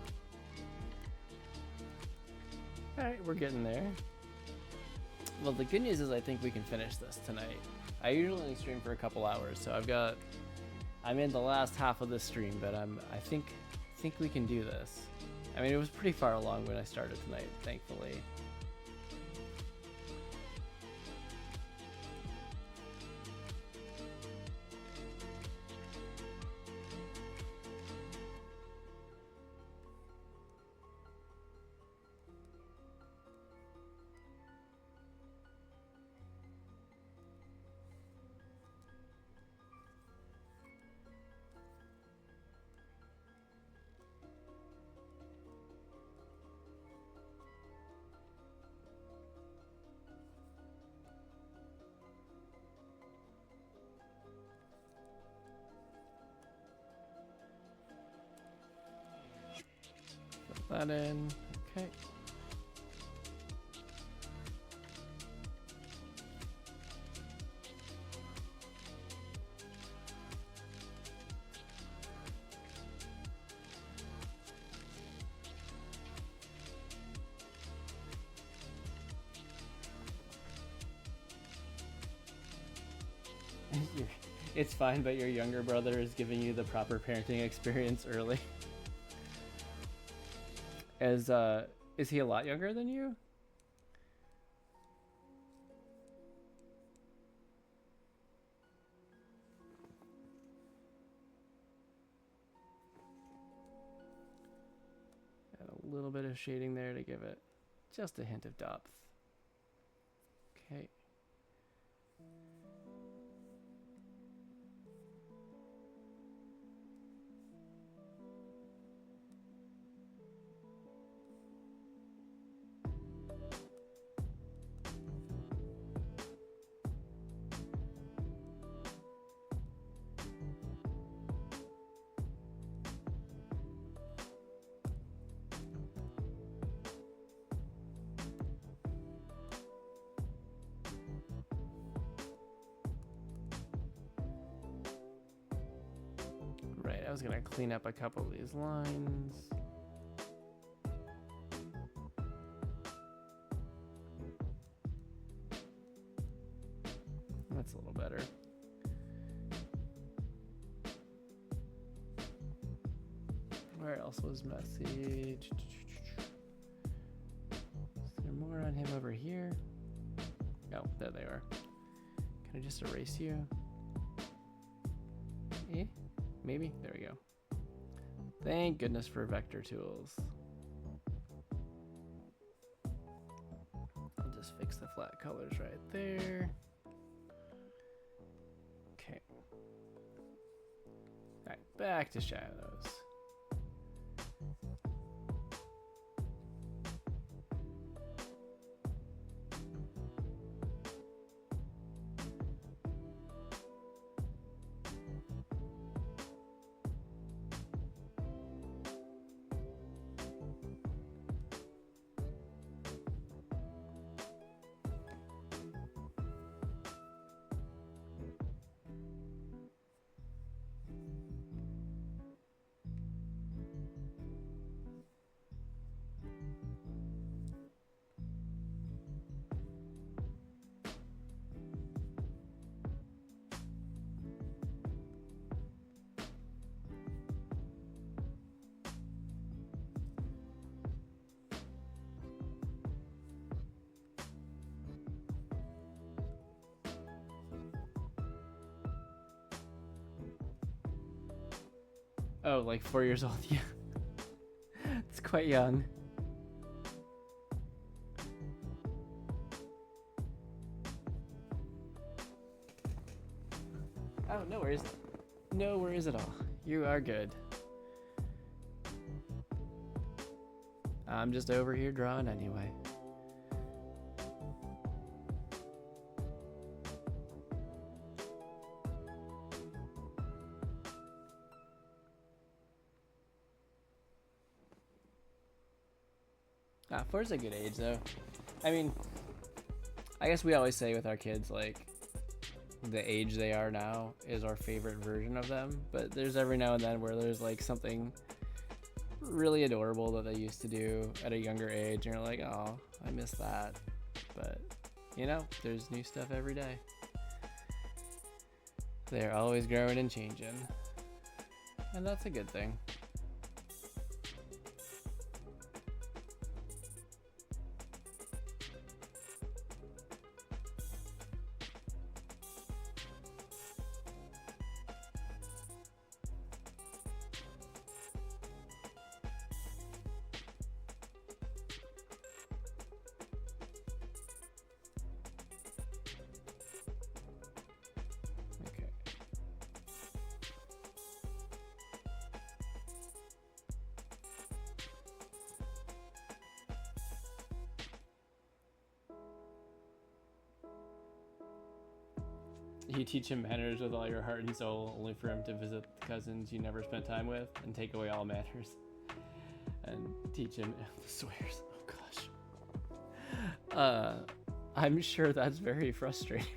Alright, we're getting there. Well, the good news is I think we can finish this tonight. I usually stream for a couple hours, so I'm in the last half of the stream, but I think we can do this. I mean, it was pretty far along when I started tonight, thankfully. That in. Okay. It's fine, but your younger brother is giving you the proper parenting experience early. Is he a lot younger than you? Add a little bit of shading there to give it just a hint of depth. Okay. Right, I was gonna clean up a couple of these lines. That's a little better. Where else was message? Is there more on him over here? Oh, there they are. Can I just erase you? Eh? Maybe? There we go. Thank goodness for vector tools. I'll just fix the flat colors right there. Okay. Alright, back to shadows. Oh, like 4 years old, yeah. It's quite young. Oh, no worries. No worries at all. You are good. I'm just over here drawing anyway. Four's a good age, though. I mean, I guess we always say with our kids, like, the age they are now is our favorite version of them, but there's every now and then where there's, like, something really adorable that they used to do at a younger age, and you're like, oh, I miss that. But, you know, there's new stuff every day. They're always growing and changing, and that's a good thing. You teach him manners with all your heart and soul, only for him to visit the cousins you never spent time with and take away all manners. And teach him the swears. Oh gosh. I'm sure that's very frustrating.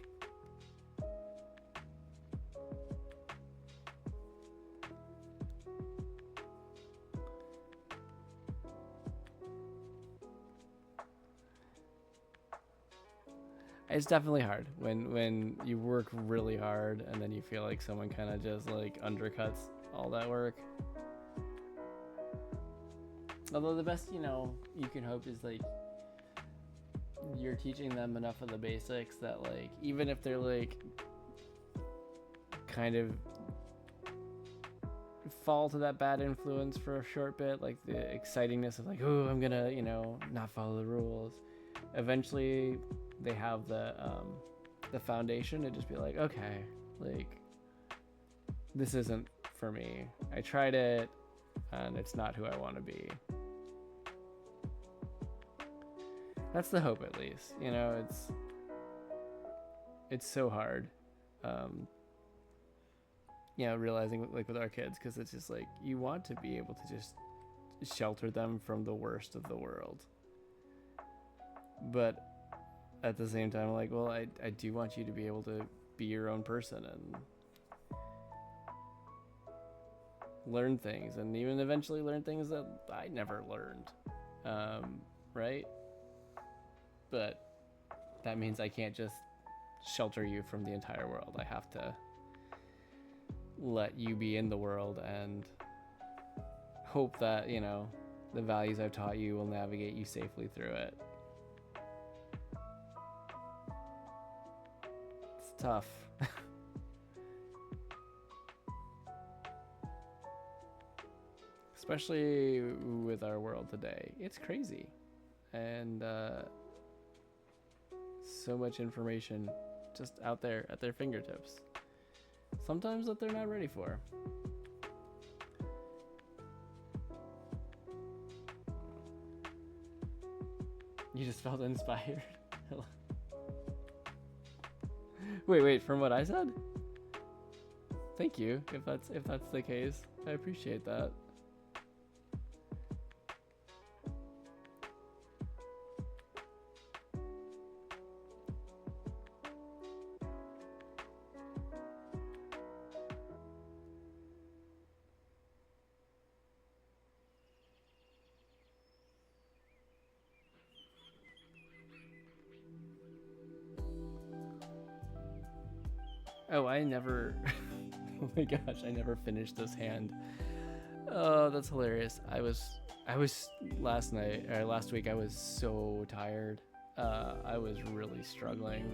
It's definitely hard when you work really hard and then you feel like someone kind of just like undercuts all that work. Although the best, you know, you can hope is like you're teaching them enough of the basics that like even if they're like kind of fall to that bad influence for a short bit, like the excitingness of like, oh, I'm gonna, you know, not follow the rules. Eventually they have the foundation to just be like, okay, like this isn't for me. I tried it and it's not who I want to be. That's the hope, at least. You know, it's so hard. You know, realizing like with our kids, because it's just like you want to be able to just shelter them from the worst of the world, but at the same time, like, well, I do want you to be able to be your own person and learn things, and even eventually learn things that I never learned, right? But that means I can't just shelter you from the entire world. I have to let you be in the world and hope that, you know, the values I've taught you will navigate you safely through it. It's tough. Especially with our world today. It's crazy. And so much information just out there at their fingertips. Sometimes that they're not ready for. You just felt inspired. Wait, from what I said? Thank you, if that's the case. I appreciate that. Oh, I never... oh my gosh, I never finished this hand. Oh, that's hilarious. I was last week, I was so tired. I was really struggling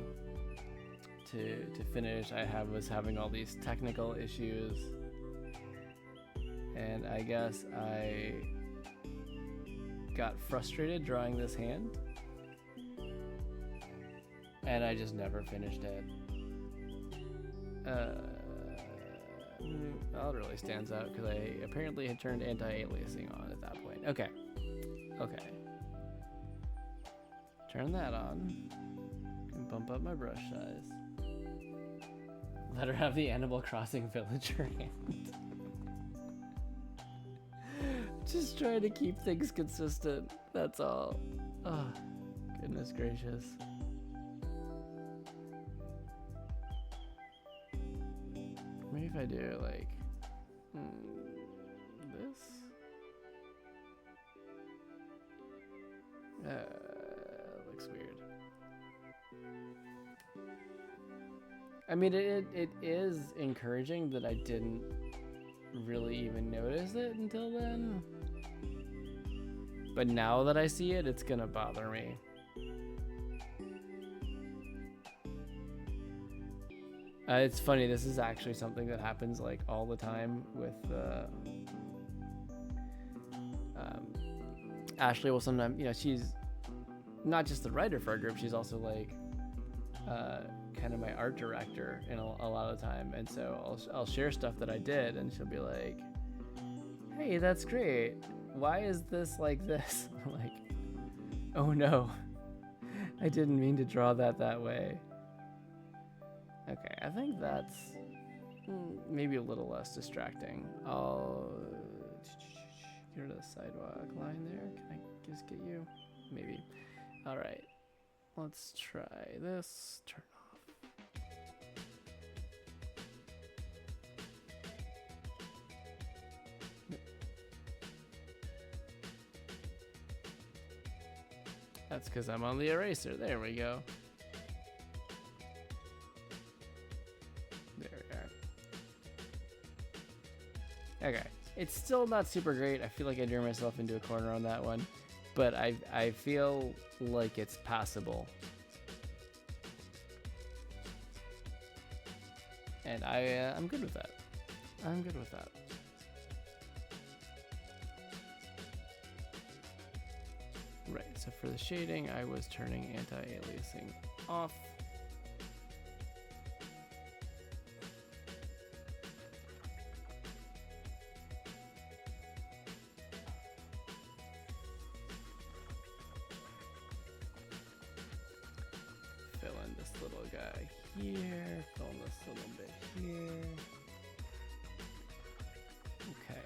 to finish. Was having all these technical issues. And I guess I got frustrated drawing this hand. And I just never finished it. That really stands out because I apparently had turned anti-aliasing on at that point. Okay. Turn that on. And bump up my brush size. Let her have the Animal Crossing villager hand. Just trying to keep things consistent. That's all. Oh, goodness gracious. Maybe if I do like this. Looks weird. I mean, it is encouraging that I didn't really even notice it until then. But now that I see it, it's gonna bother me. It's funny, this is actually something that happens like all the time with Ashley. Will sometimes, you know, she's not just the writer for our group, she's also like kind of my art director in a lot of the time. And so I'll share stuff that I did and she'll be like, hey, that's great. Why is this like this? I'm like, oh no, I didn't mean to draw that way. Okay, I think that's maybe a little less distracting. I'll get rid of the sidewalk line there. Can I just get you? Maybe. All right, let's try this. Turn off. That's because I'm on the eraser. There we go. Okay, it's still not super great. I feel like I drew myself into a corner on that one, but I feel like it's passable. And I'm good with that. I'm good with that. Right, so for the shading, I was turning anti-aliasing off. Fill in this little guy here, fill in this little bit here. Okay.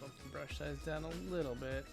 Bump the brush size down a little bit.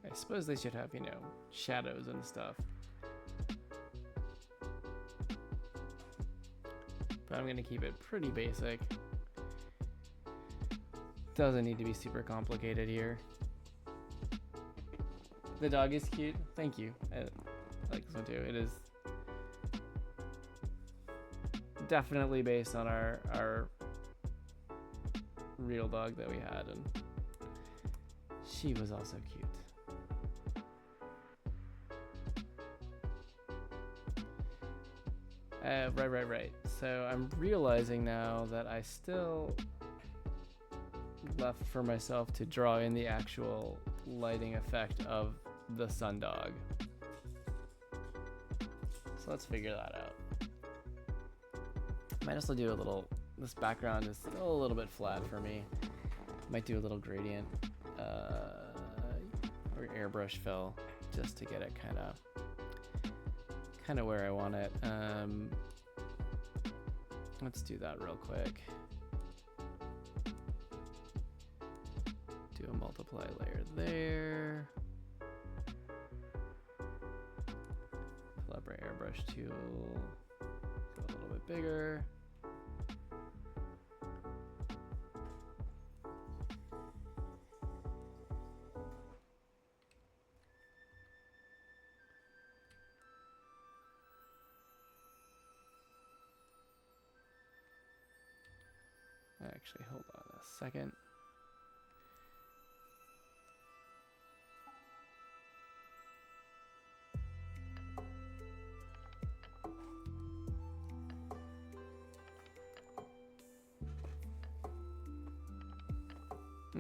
I suppose they should have, you know, shadows and stuff. But I'm gonna keep it pretty basic. Doesn't need to be super complicated here. The dog is cute. Thank you. I like this one too. It is definitely based on our real dog that we had, and she was also cute. Right. So I'm realizing now that I still left for myself to draw in the actual lighting effect of the Sundog. So let's figure that out. Might also do a little, this background is still a little bit flat for me. Might do a little gradient or airbrush fill just to get it kind of where I want it. Let's do that real quick. Do a multiply layer there. Pull up our airbrush tool. Go a little bit bigger. Actually, hold on a second.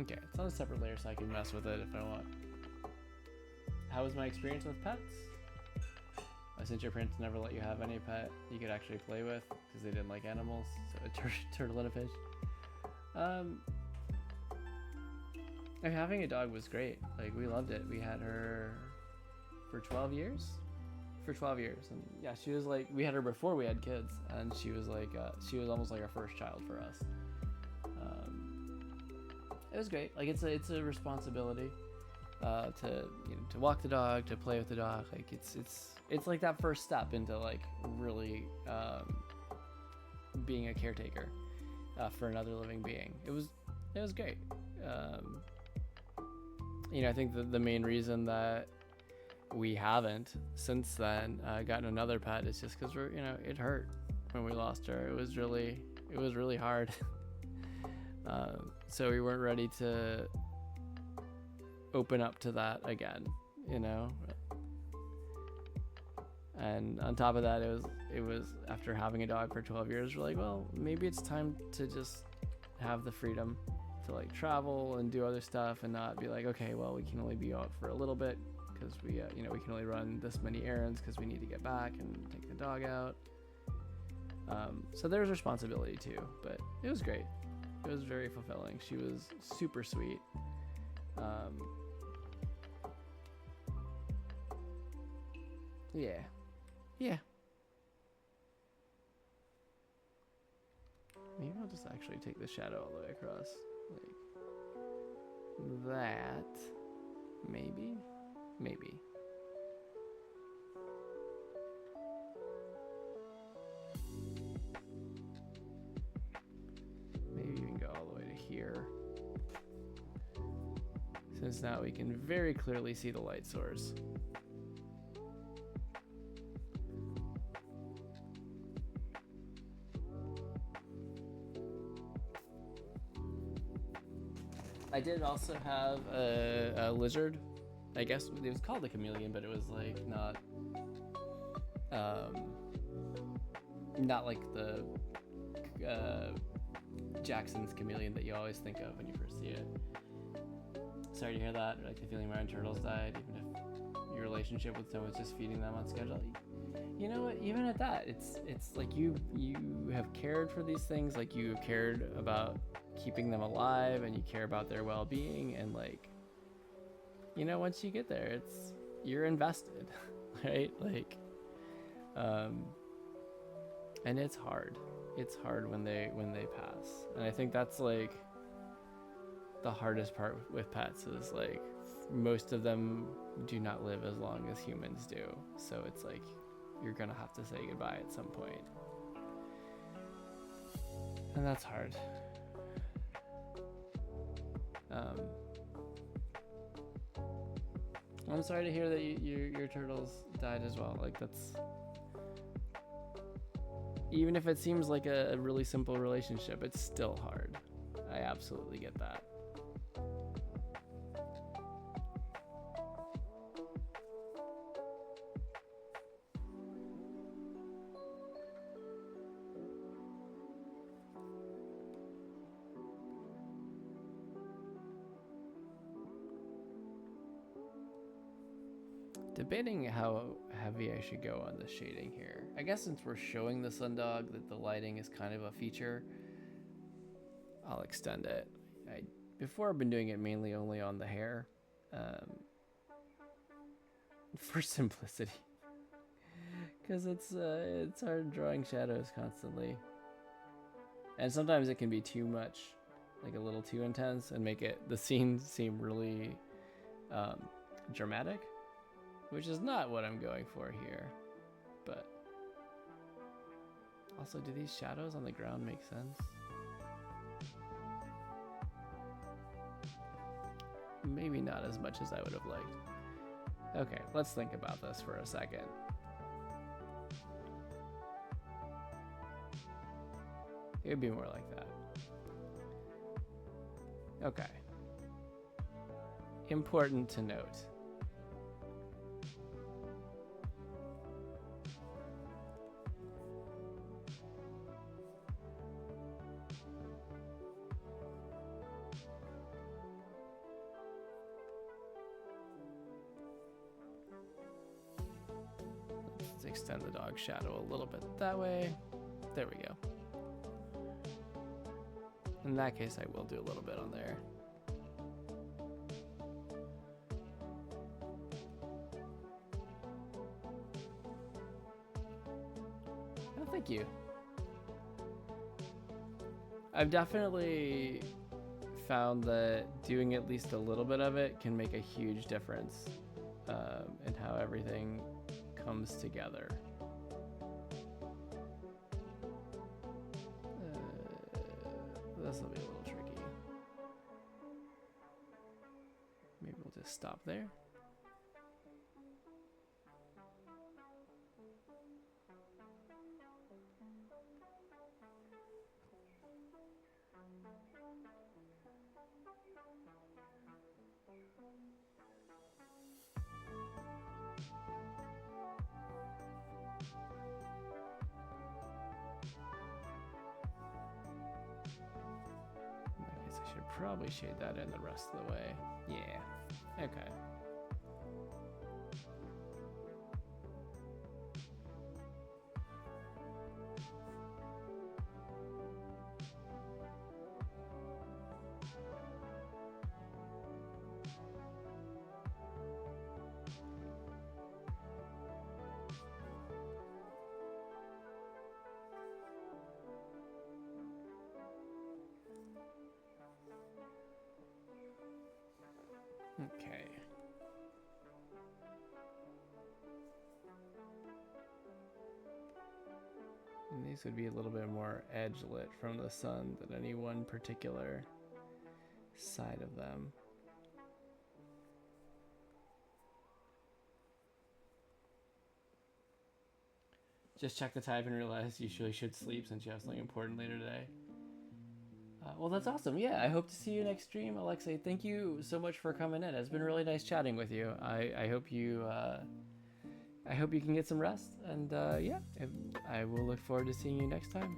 Okay, it's on a separate layer so I can mess with it if I want. How was my experience with pets? Since your parents never let you have any pet you could actually play with because they didn't like animals, so a turtle and a fish. Having a dog was great. Like, we loved it. We had her for 12 years. And yeah, she was like, we had her before we had kids, and she was like, she was almost like our first child for us. It was great. Like, it's a responsibility to walk the dog, to play with the dog. Like, it's like that first step into like really being a caretaker for another living being. It was great. I think the main reason that we haven't since then gotten another pet is just because it hurt when we lost her. It it was really hard. So we weren't ready to open up to that again, you know. And on top of that, it was after having a dog for 12 years, we're like, well, maybe it's time to just have the freedom to like travel and do other stuff and not be like, okay, well, we can only be out for a little bit because we we can only run this many errands because we need to get back and take the dog out. So there's responsibility too, but it was great. It was very fulfilling. She was super sweet. Yeah. Maybe I'll just actually take the shadow all the way across. Like that. Maybe. Maybe you can go all the way to here. Since now we can very clearly see the light source. I did also have a lizard. I guess it was called a chameleon, but it was like not like the Jackson's chameleon that you always think of when you first see it. Sorry to hear that. Like the feeling Marine turtles died, even if your relationship with someone's just feeding them on schedule. You know what? Even at that, it's like you have cared for these things, like you have cared about keeping them alive, and you care about their well-being, and like, you know, once you get there, you're invested, right? Like, and it's hard. It's hard when they pass, and I think that's like the hardest part with pets is like most of them do not live as long as humans do, so it's like you're gonna have to say goodbye at some point, and that's hard. I'm sorry to hear that your turtles died as well. Like that's, even if it seems like a really simple relationship, it's still hard. I absolutely get that. Debating how heavy I should go on the shading here. I guess since we're showing the Sundog that the lighting is kind of a feature, I'll extend it. Before I've been doing it mainly only on the hair, for simplicity, because it's hard drawing shadows constantly, and sometimes it can be too much, like a little too intense, and make the scene seem really dramatic. Which is not what I'm going for here, but also, do these shadows on the ground make sense? Maybe not as much as I would have liked. Okay, let's think about this for a second. It would be more like that. Okay. Important to note. Extend the dog shadow a little bit that way. There we go. In that case, I will do a little bit on there. Oh, thank you. I've definitely found that doing at least a little bit of it can make a huge difference in how everything comes together. This will be a little tricky. Maybe we'll just stop there. probably shade that in the rest of the way. Yeah, okay. Okay. And these would be a little bit more edge lit from the sun than any one particular side of them. Just check the type and realize you should sleep since you have something important later today. Well, that's awesome. Yeah, I hope to see you next stream, Alexei. Thank you so much for coming in. It's been really nice chatting with you. I hope you can get some rest, and yeah, I will look forward to seeing you next time.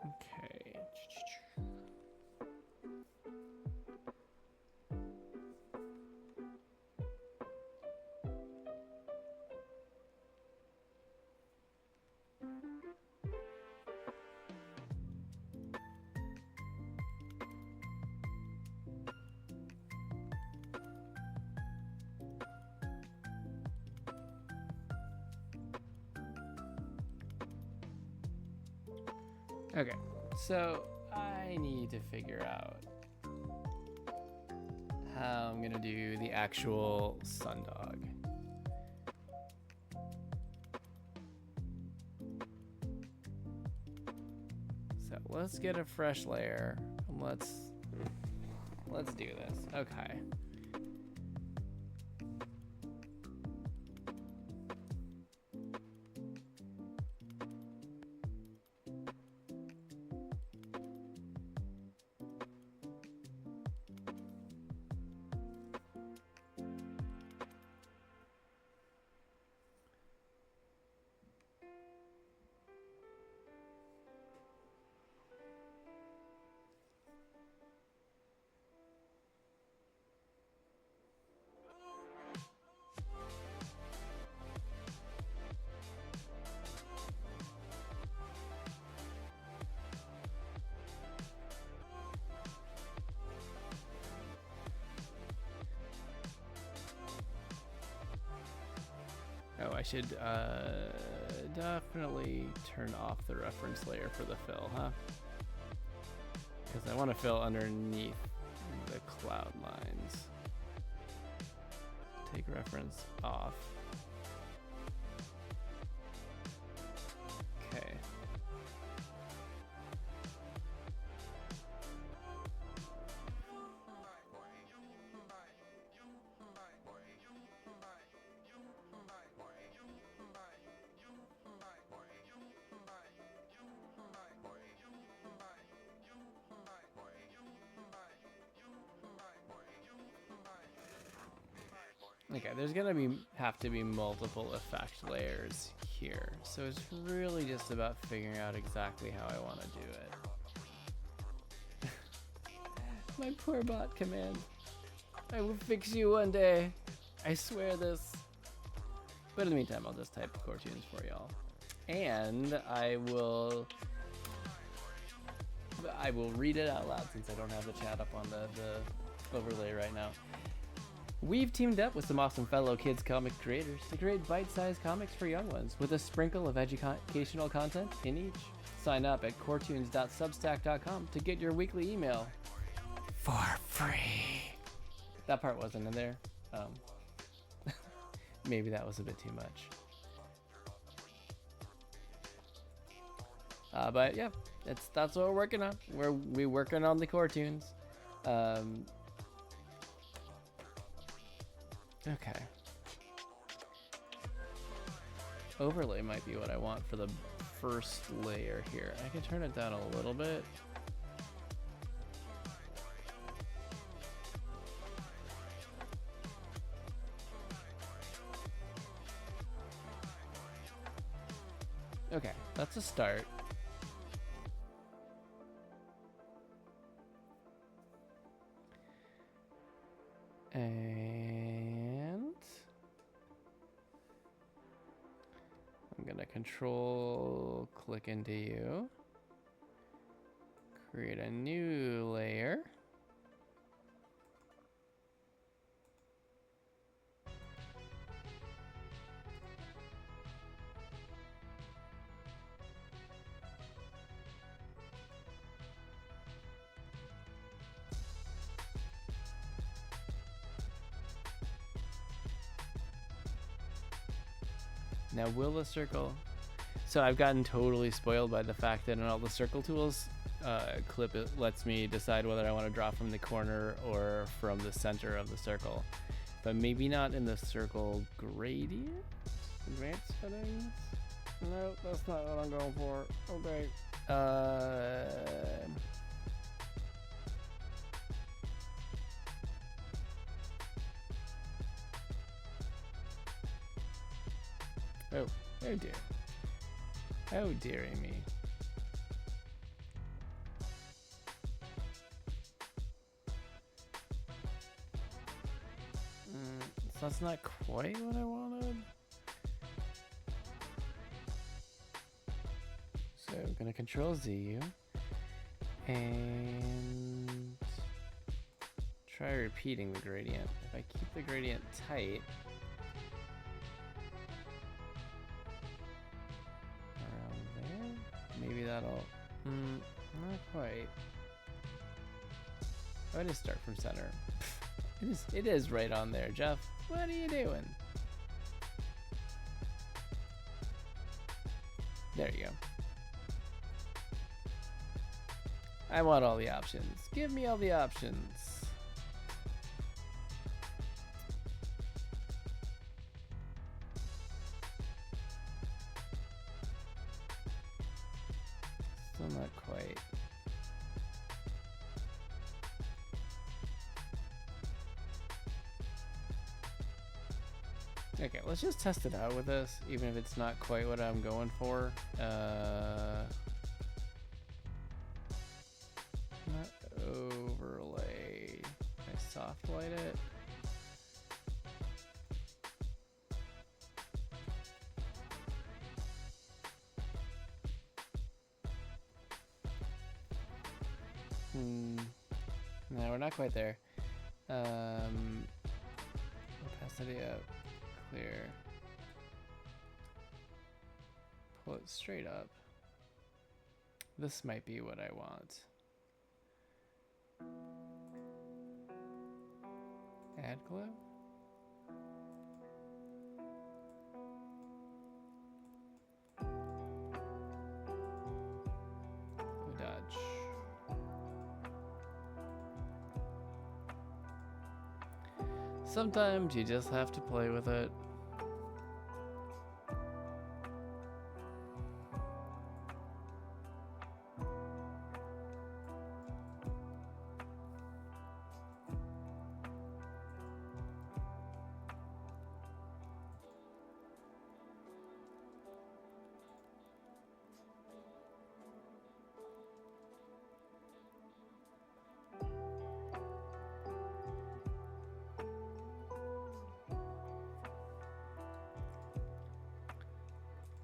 Okay. Okay, so I need to figure out how I'm gonna do the actual Sundog. So let's get a fresh layer and let's do this. Okay. Oh, I should definitely turn off the reference layer for the fill, huh? Because I want to fill underneath the cloud lines. Take reference off. Okay. Okay, there's gonna have to be multiple effect layers here, so it's really just about figuring out exactly how I want to do it. My poor bot command. I will fix you one day. I swear this. But in the meantime, I'll just type Core Toons for y'all, and I will I will read it out loud since I don't have the chat up on the overlay right now. We've teamed up with some awesome fellow kids comic creators to create bite-sized comics for young ones with a sprinkle of educational content in each. Sign up at coretoons.substack.com to get your weekly email for free. That part wasn't in there. Maybe that was a bit too much. But yeah, that's what we're working on. We're working on the Core Toons. Okay. Overlay might be what I want for the first layer here. I can turn it down a little bit. Okay, that's a start. And I'm gonna control click into you, create a new layer. Now will the circle, so I've gotten totally spoiled by the fact that in all the circle tools clip, it lets me decide whether I want to draw from the corner or from the center of the circle, but maybe not in the circle gradient? Advanced settings? No, that's not what I'm going for. Okay. Oh dear. Oh dearie me. So that's not quite what I wanted. So I'm gonna control Z you and try repeating the gradient. If I keep the gradient tight, maybe that'll, not quite. I just start from center. It is right on there, Geoff. What are you doing? There you go. I want all the options. Give me all the options. Still not quite. Okay, let's just test it out with this, even if it's not quite what I'm going for. Not overlay. I soft light it. No, we're not quite there. Opacity up. Clear. Pull it straight up. This might be what I want. Add glow? Dodge. Sometimes you just have to play with it.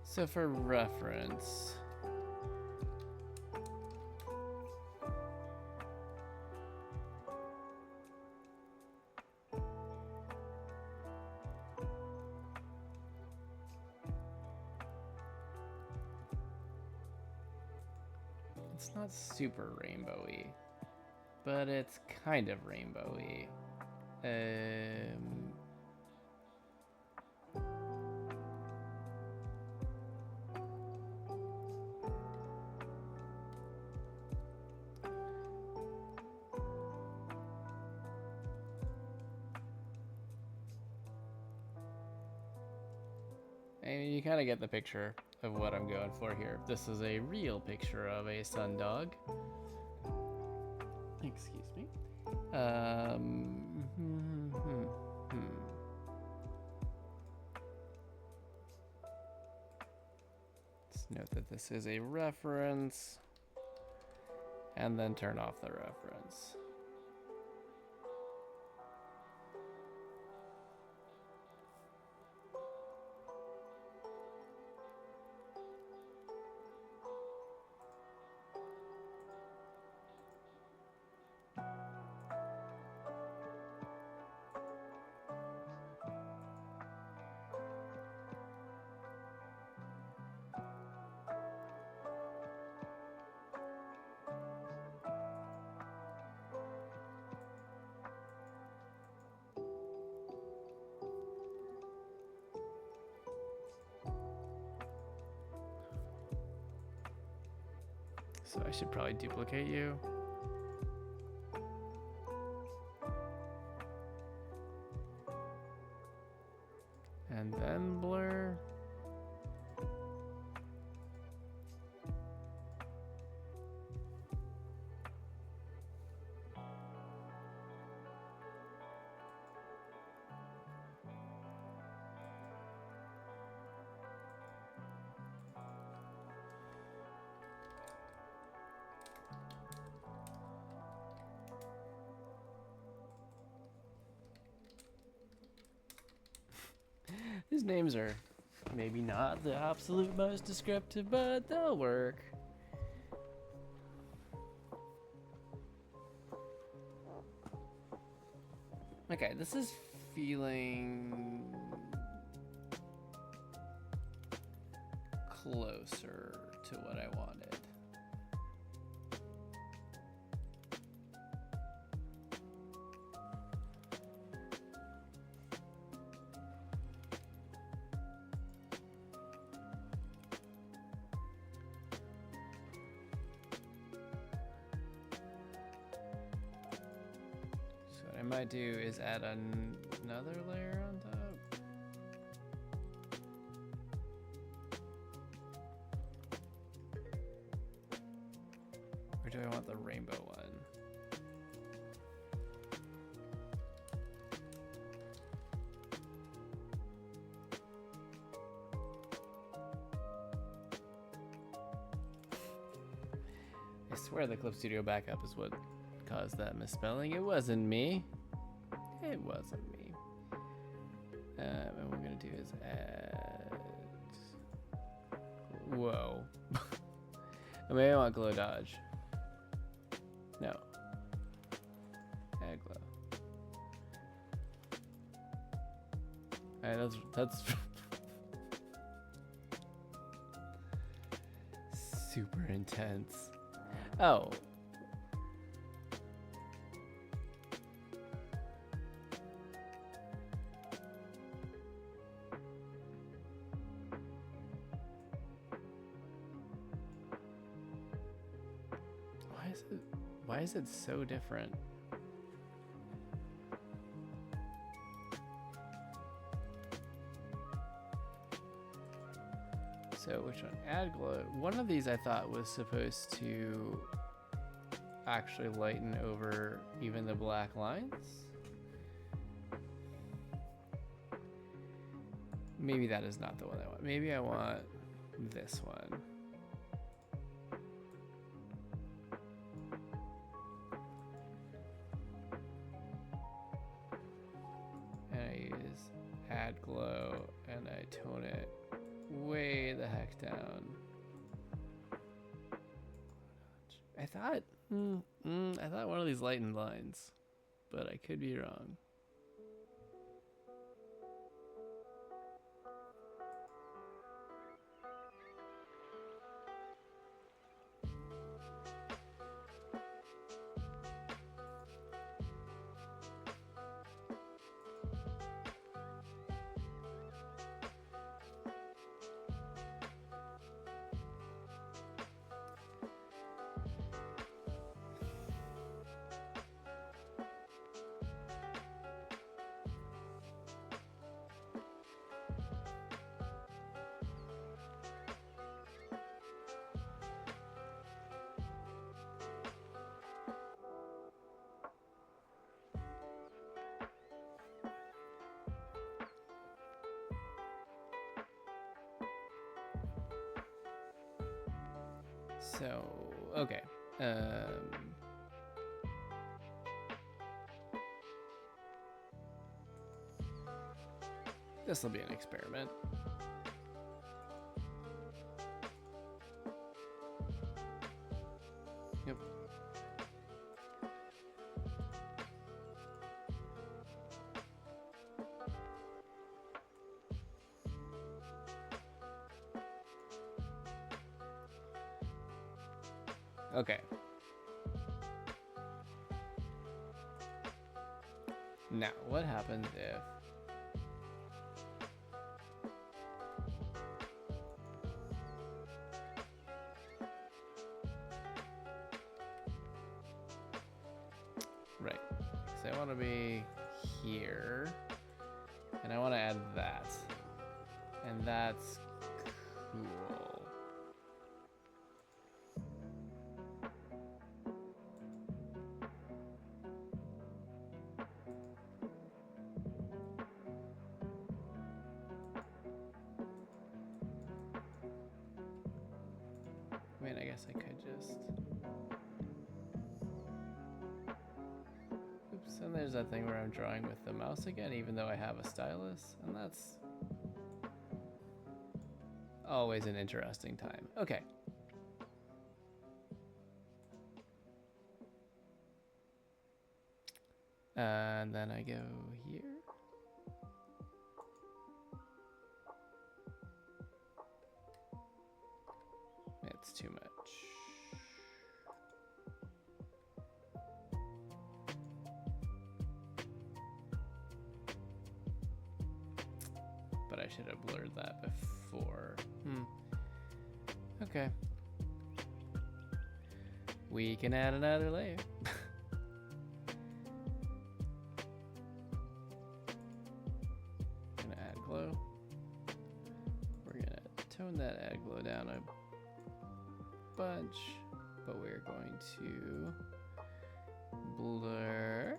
So for reference, It's not super rainbowy, but it's kind of rainbowy. And you kind of get the picture of what I'm going for here. This is a real picture of a Sundog. Excuse me. Let's note that this is a reference, and then turn off the reference. So I should probably duplicate you. And then blur. These names are maybe not the absolute most descriptive, but they'll work. Okay, this is feeling closer to what I wanted. What I might do is add another layer on top. Or do I want the rainbow one? I swear the Clip Studio backup is what caused that misspelling. It wasn't me. It wasn't me. And what we're gonna do is add. Whoa. Maybe I want glow dodge. No. Add glow. Alright, that's super intense. Oh. Why is it so different? So which one? Add glow. One of these I thought was supposed to actually lighten over even the black lines. Maybe that is not the one I want. Maybe I want this one. Add glow and I tone it way the heck down. I thought one of these lightened lines, but I could be wrong. So, okay. This will be an experiment. Yep. Okay. Now, what happens if... Right. So I want to be here, and I want to add that. And that's cool. I mean, I guess I could just... Oops, and there's that thing where I'm drawing with the mouse again, even though I have a stylus, and that's always an interesting time. Okay. And then I go here. It's too much. But I should have blurred that before. Okay. We can add another layer. Gonna add glow. We're gonna tone that add glow down a bunch, but we're going to blur.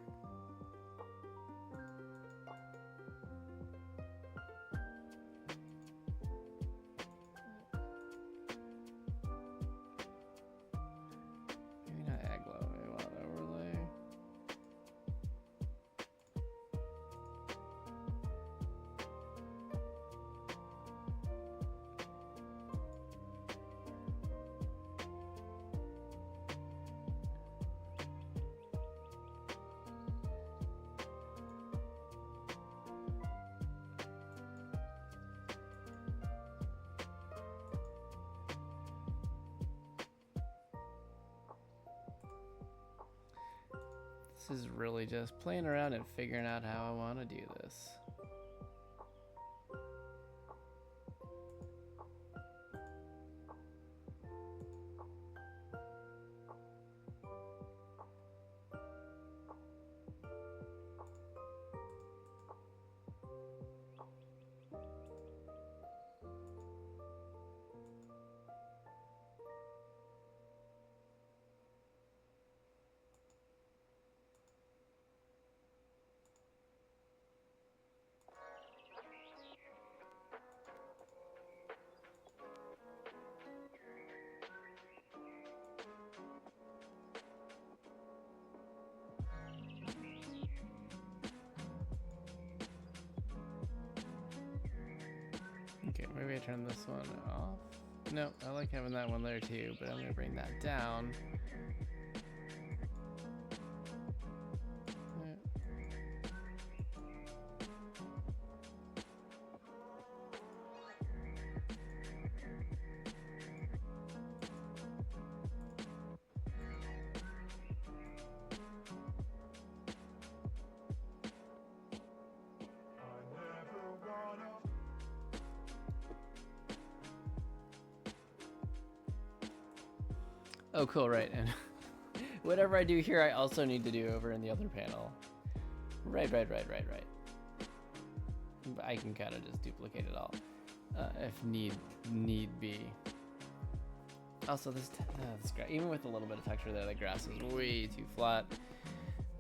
Maybe not add glow, maybe want overlay. This is really just playing around and figuring out how I want to do this. Okay, maybe I turn this one off. No, I like having that one there too, but I'm gonna bring that down. Oh, cool, right. And whatever I do here, I also need to do over in the other panel. Right. But I can kind of just duplicate it all if need be. Also, this grass, even with a little bit of texture there, the grass is way too flat.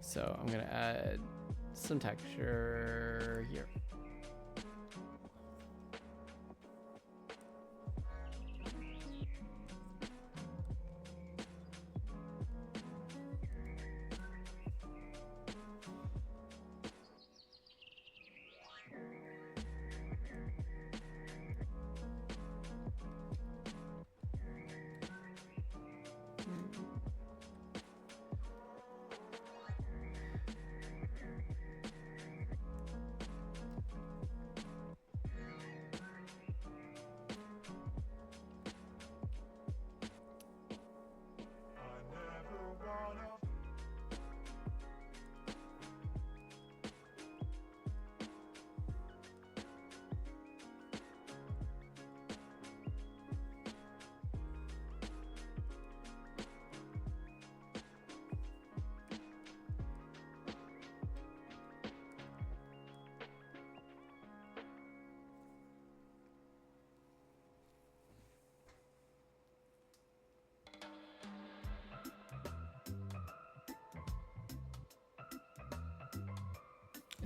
So I'm gonna add some texture here.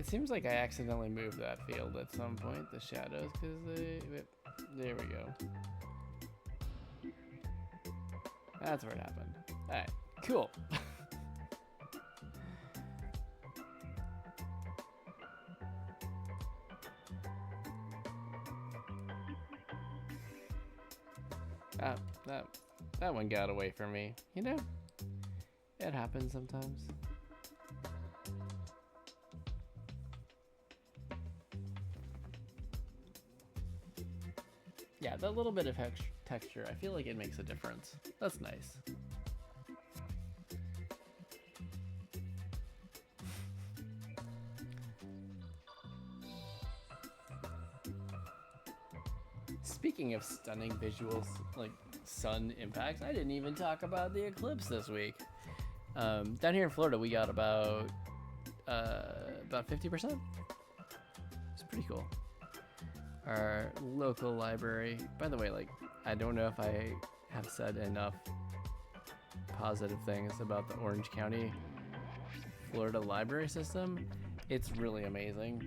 It seems like I accidentally moved that field at some point, the shadows, because there we go. That's where it happened. Alright, cool. That one got away from me. You know, it happens sometimes. Yeah, that little bit of texture, I feel like it makes a difference. That's nice. Speaking of stunning visuals, like sun impacts, I didn't even talk about the eclipse this week. Down here in Florida, we got about 50%. It's pretty cool. Our local library, by the way, like, I don't know if I have said enough positive things about the Orange County, Florida library system. It's really amazing.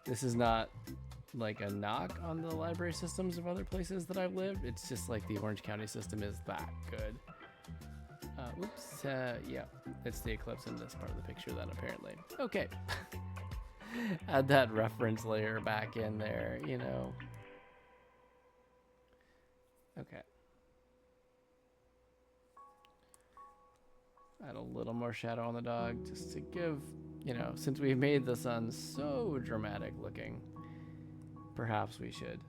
This is not like a knock on the library systems of other places that I've lived. It's just like the Orange County system is that good. Oops, yeah, it's the eclipse in this part of the picture then, apparently. Okay. Add that reference layer back in there, you know. Okay. Add a little more shadow on the dog just to give, you know, since we've made the sun so dramatic looking, perhaps we should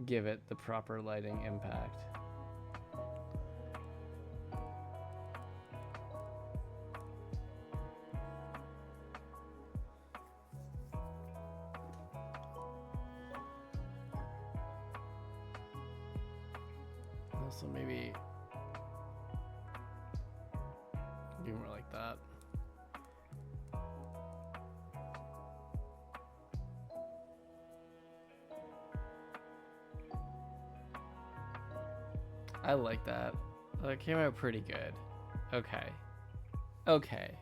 give it the proper lighting impact. Also maybe do more like that. I like that. It came out pretty good. Okay. Okay.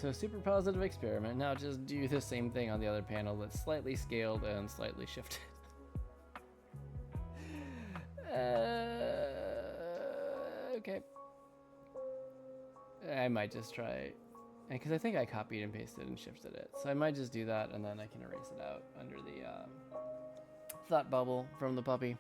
So super positive experiment. Now just do the same thing on the other panel that's slightly scaled and slightly shifted. Okay. I might just try, because I think I copied and pasted and shifted it. So I might just do that and then I can erase it out under the thought bubble from the puppy.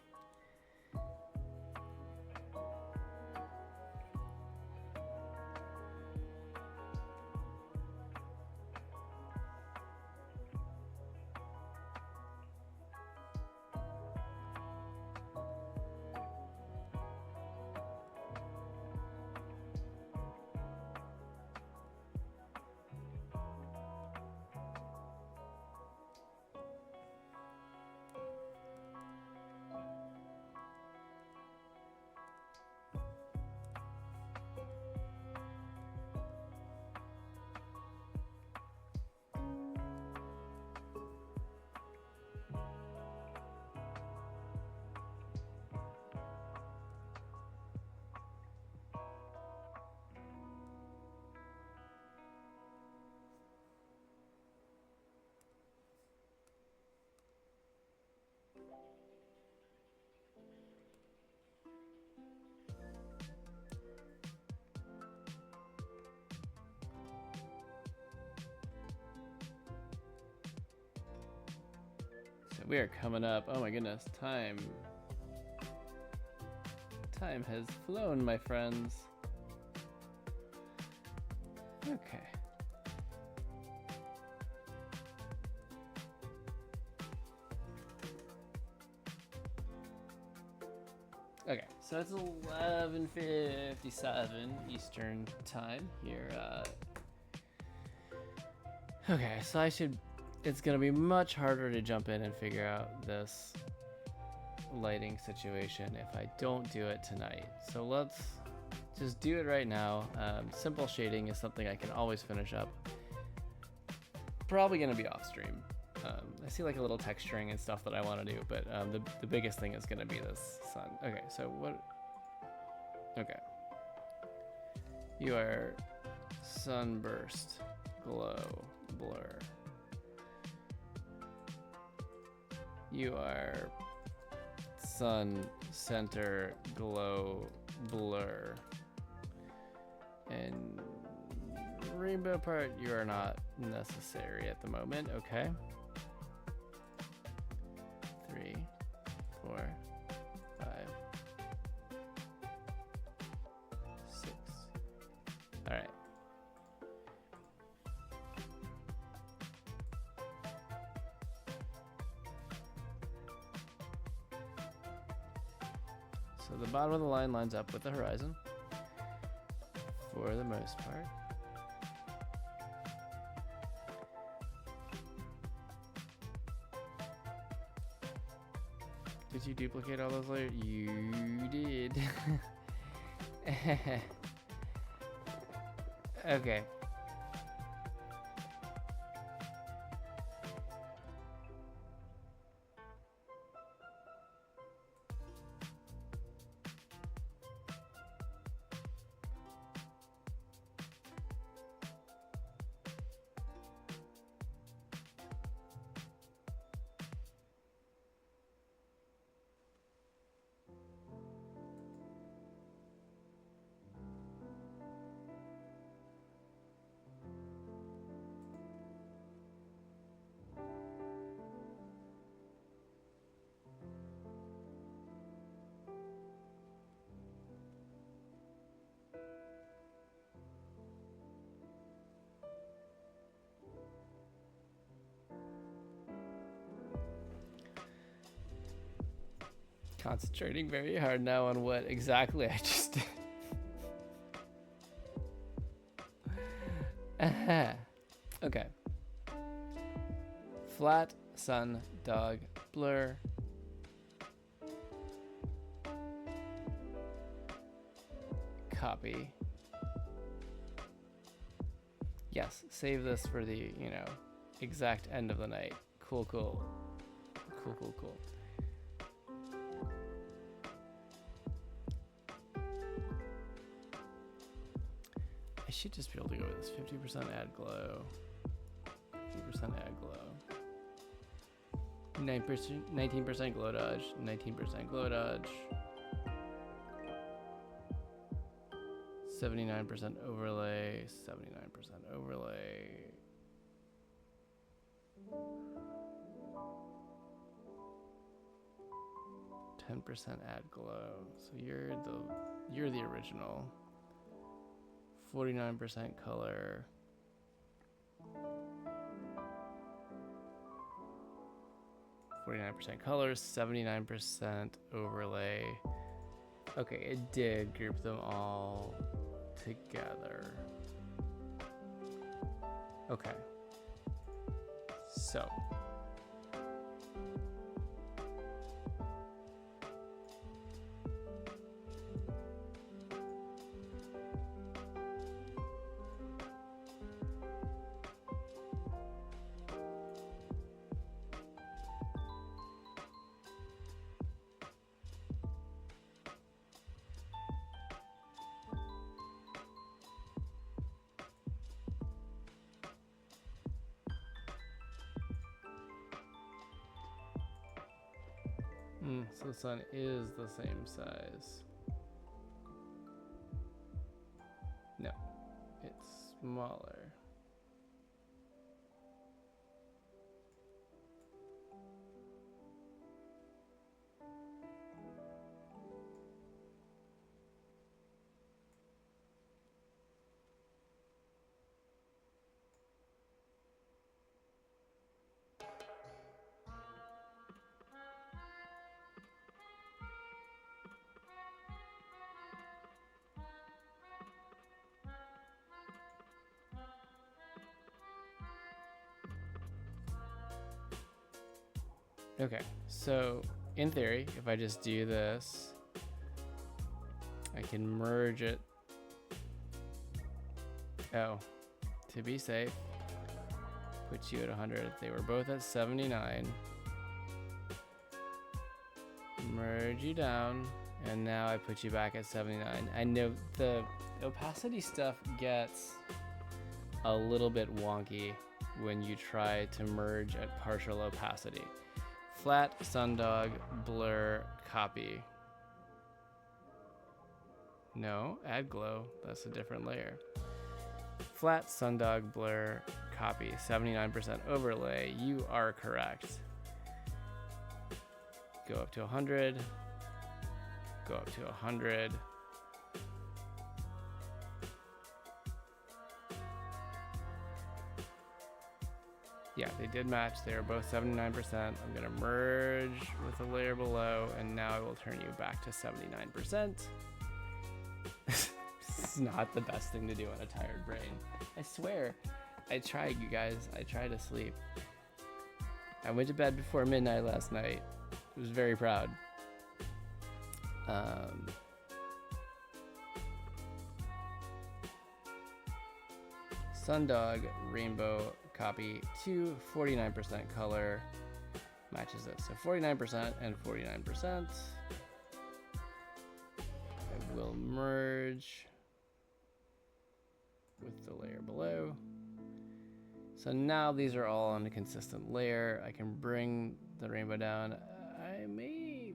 We are coming up. Oh my goodness, time has flown, my friends. Okay. Okay, so it's 11:57 Eastern time here. Okay, so it's gonna be much harder to jump in and figure out this lighting situation if I don't do it tonight. So let's just do it right now. Simple shading is something I can always finish up. Probably gonna be off stream. I see like a little texturing and stuff that I want to do, but the biggest thing is gonna be this sun. Okay, so what? Okay, you are sunburst, glow, blur. You are sun center, glow, blur. And rainbow part, you are not necessary at the moment. Okay. 3, 4, 5, 6. All right. So the bottom of the line lines up with the horizon for the most part. Did you duplicate all those layers? You did. Okay. Concentrating very hard now on what exactly I just did. Okay. Flat, sun, dog, blur. Copy. Yes, save this for the, exact end of the night. Cool, cool. Cool, cool, cool. I should just be able to go with this 50% add glow, 50% add glow, 19% glow dodge, 19% glow dodge, 79% overlay, 79% overlay, 10% add glow. So you're the original. 49% color. Colors, 79% overlay. Okay, it did group them all together. Okay. So. So the sun is the same size. No, it's smaller. Okay, so in theory, if I just do this, I can merge it. Oh, to be safe, put you at 100. They were both at 79. Merge you down, and now I put you back at 79. I know the opacity stuff gets a little bit wonky when you try to merge at partial opacity. Flat, Sundog, blur, copy. No, add glow, that's a different layer. Flat, Sundog, blur, copy, 79% overlay. You are correct. Go up to 100. Go up to 100. Yeah, they did match. They are both 79%. I'm gonna merge with the layer below, and now I will turn you back to 79%. It's not the best thing to do on a tired brain. I swear. I tried, you guys. I tried to sleep. I went to bed before midnight last night. I was very proud. Sundog, rainbow, copy, 2, 49% color. Matches it. So 49% and 49%. I will merge with the layer below. So now these are all on a consistent layer. I can bring the rainbow down. I may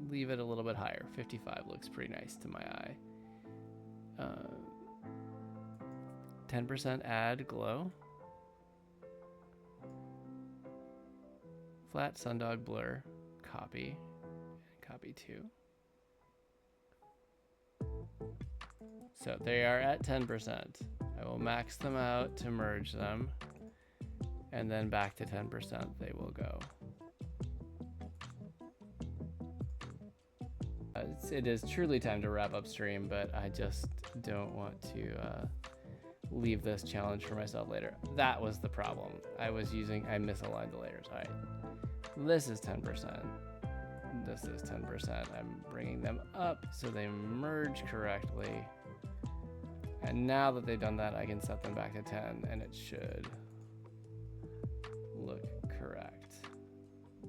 leave it a little bit higher. 55 looks pretty nice to my eye. 10% add glow. Flat Sundog blur, copy, and copy 2. So they are at 10%. I will max them out to merge them, and then back to 10% they will go. It is truly time to wrap up stream, but I just don't want to leave this challenge for myself later. That was the problem. I misaligned the layers. All right, this is 10%. This is 10%. I'm bringing them up so they merge correctly. And now that they've done that, I can set them back to 10, and it should look correct.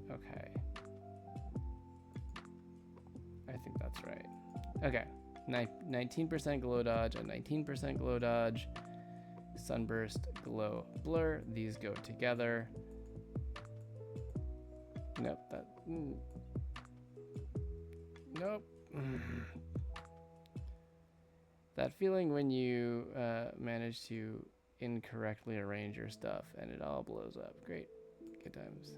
Okay. I think that's right. Okay. 19% glow dodge and 19% glow dodge. Sunburst, glow, blur. These go together. Nope. Nope. That feeling when you manage to incorrectly arrange your stuff and it all blows up. Great. Good times.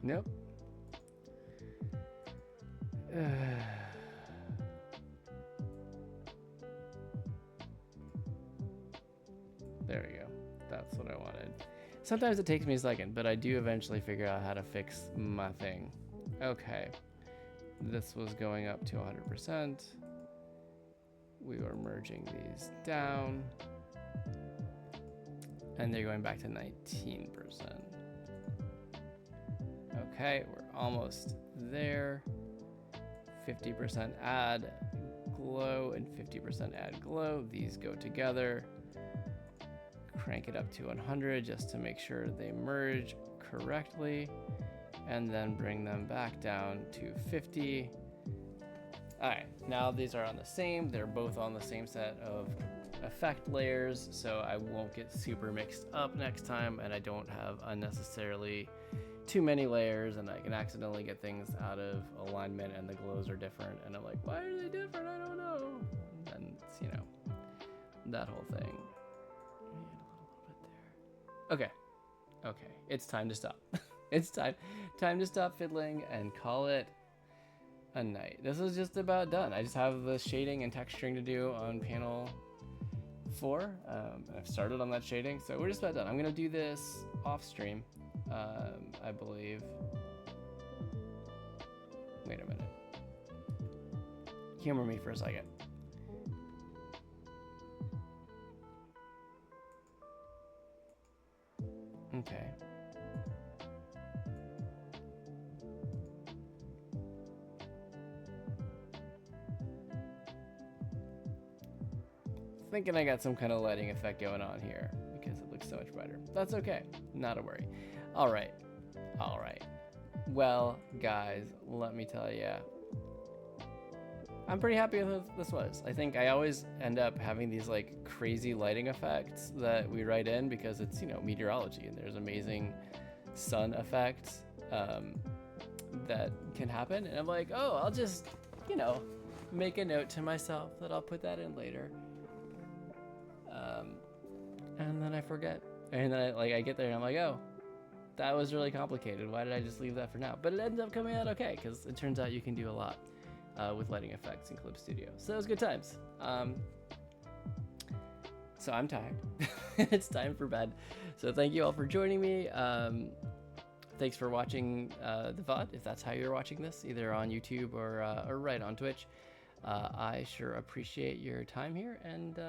Nope. There we go. That's what I wanted. Sometimes it takes me a second, but I do eventually figure out how to fix my thing. Okay. This was going up to 100%. We were merging these down. And they're going back to 19%. Okay, we're almost there. 50% add glow and 50% add glow. These go together. Crank it up to 100 just to make sure they merge correctly. And then bring them back down to 50. All right, now these are on the same. They're both on the same set of effect layers, so I won't get super mixed up next time, and I don't have unnecessarily too many layers, and I can accidentally get things out of alignment and the glows are different, and I'm like, why are they different? I don't know. And it's, you know, that whole thing. Okay. Okay. It's time to stop. It's time to stop fiddling and call it a night. This is just about done. I just have the shading and texturing to do on panel before. I've started on that shading, so we're just about done. I'm gonna do this off stream, I believe. Wait a minute. Humor me for a second. Okay. Thinking I got some kind of lighting effect going on here because it looks so much brighter. That's okay, not a worry. All right. Well, guys, let me tell you, I'm pretty happy with what this was. I think I always end up having these like crazy lighting effects that we write in because it's, you know, meteorology and there's amazing sun effects that can happen. And I'm like, oh, I'll just, you know, make a note to myself that I'll put that in later. And then I forget. And then I get there and I'm like, oh, that was really complicated. Why did I just leave that for now? But it ended up coming out okay because it turns out you can do a lot with lighting effects in Clip Studio. So it was good times. So I'm tired. It's time for bed. So thank you all for joining me. Thanks for watching the VOD, if that's how you're watching this, either on YouTube or right on Twitch. I sure appreciate your time here. And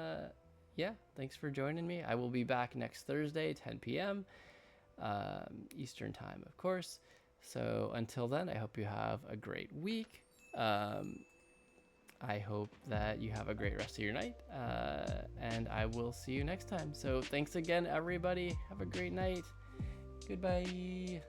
yeah, thanks for joining me. I will be back next Thursday, 10 p.m. Eastern time, of course. So until then, I hope you have a great week. I hope that you have a great rest of your night, and I will see you next time. So thanks again, everybody. Have a great night. Goodbye.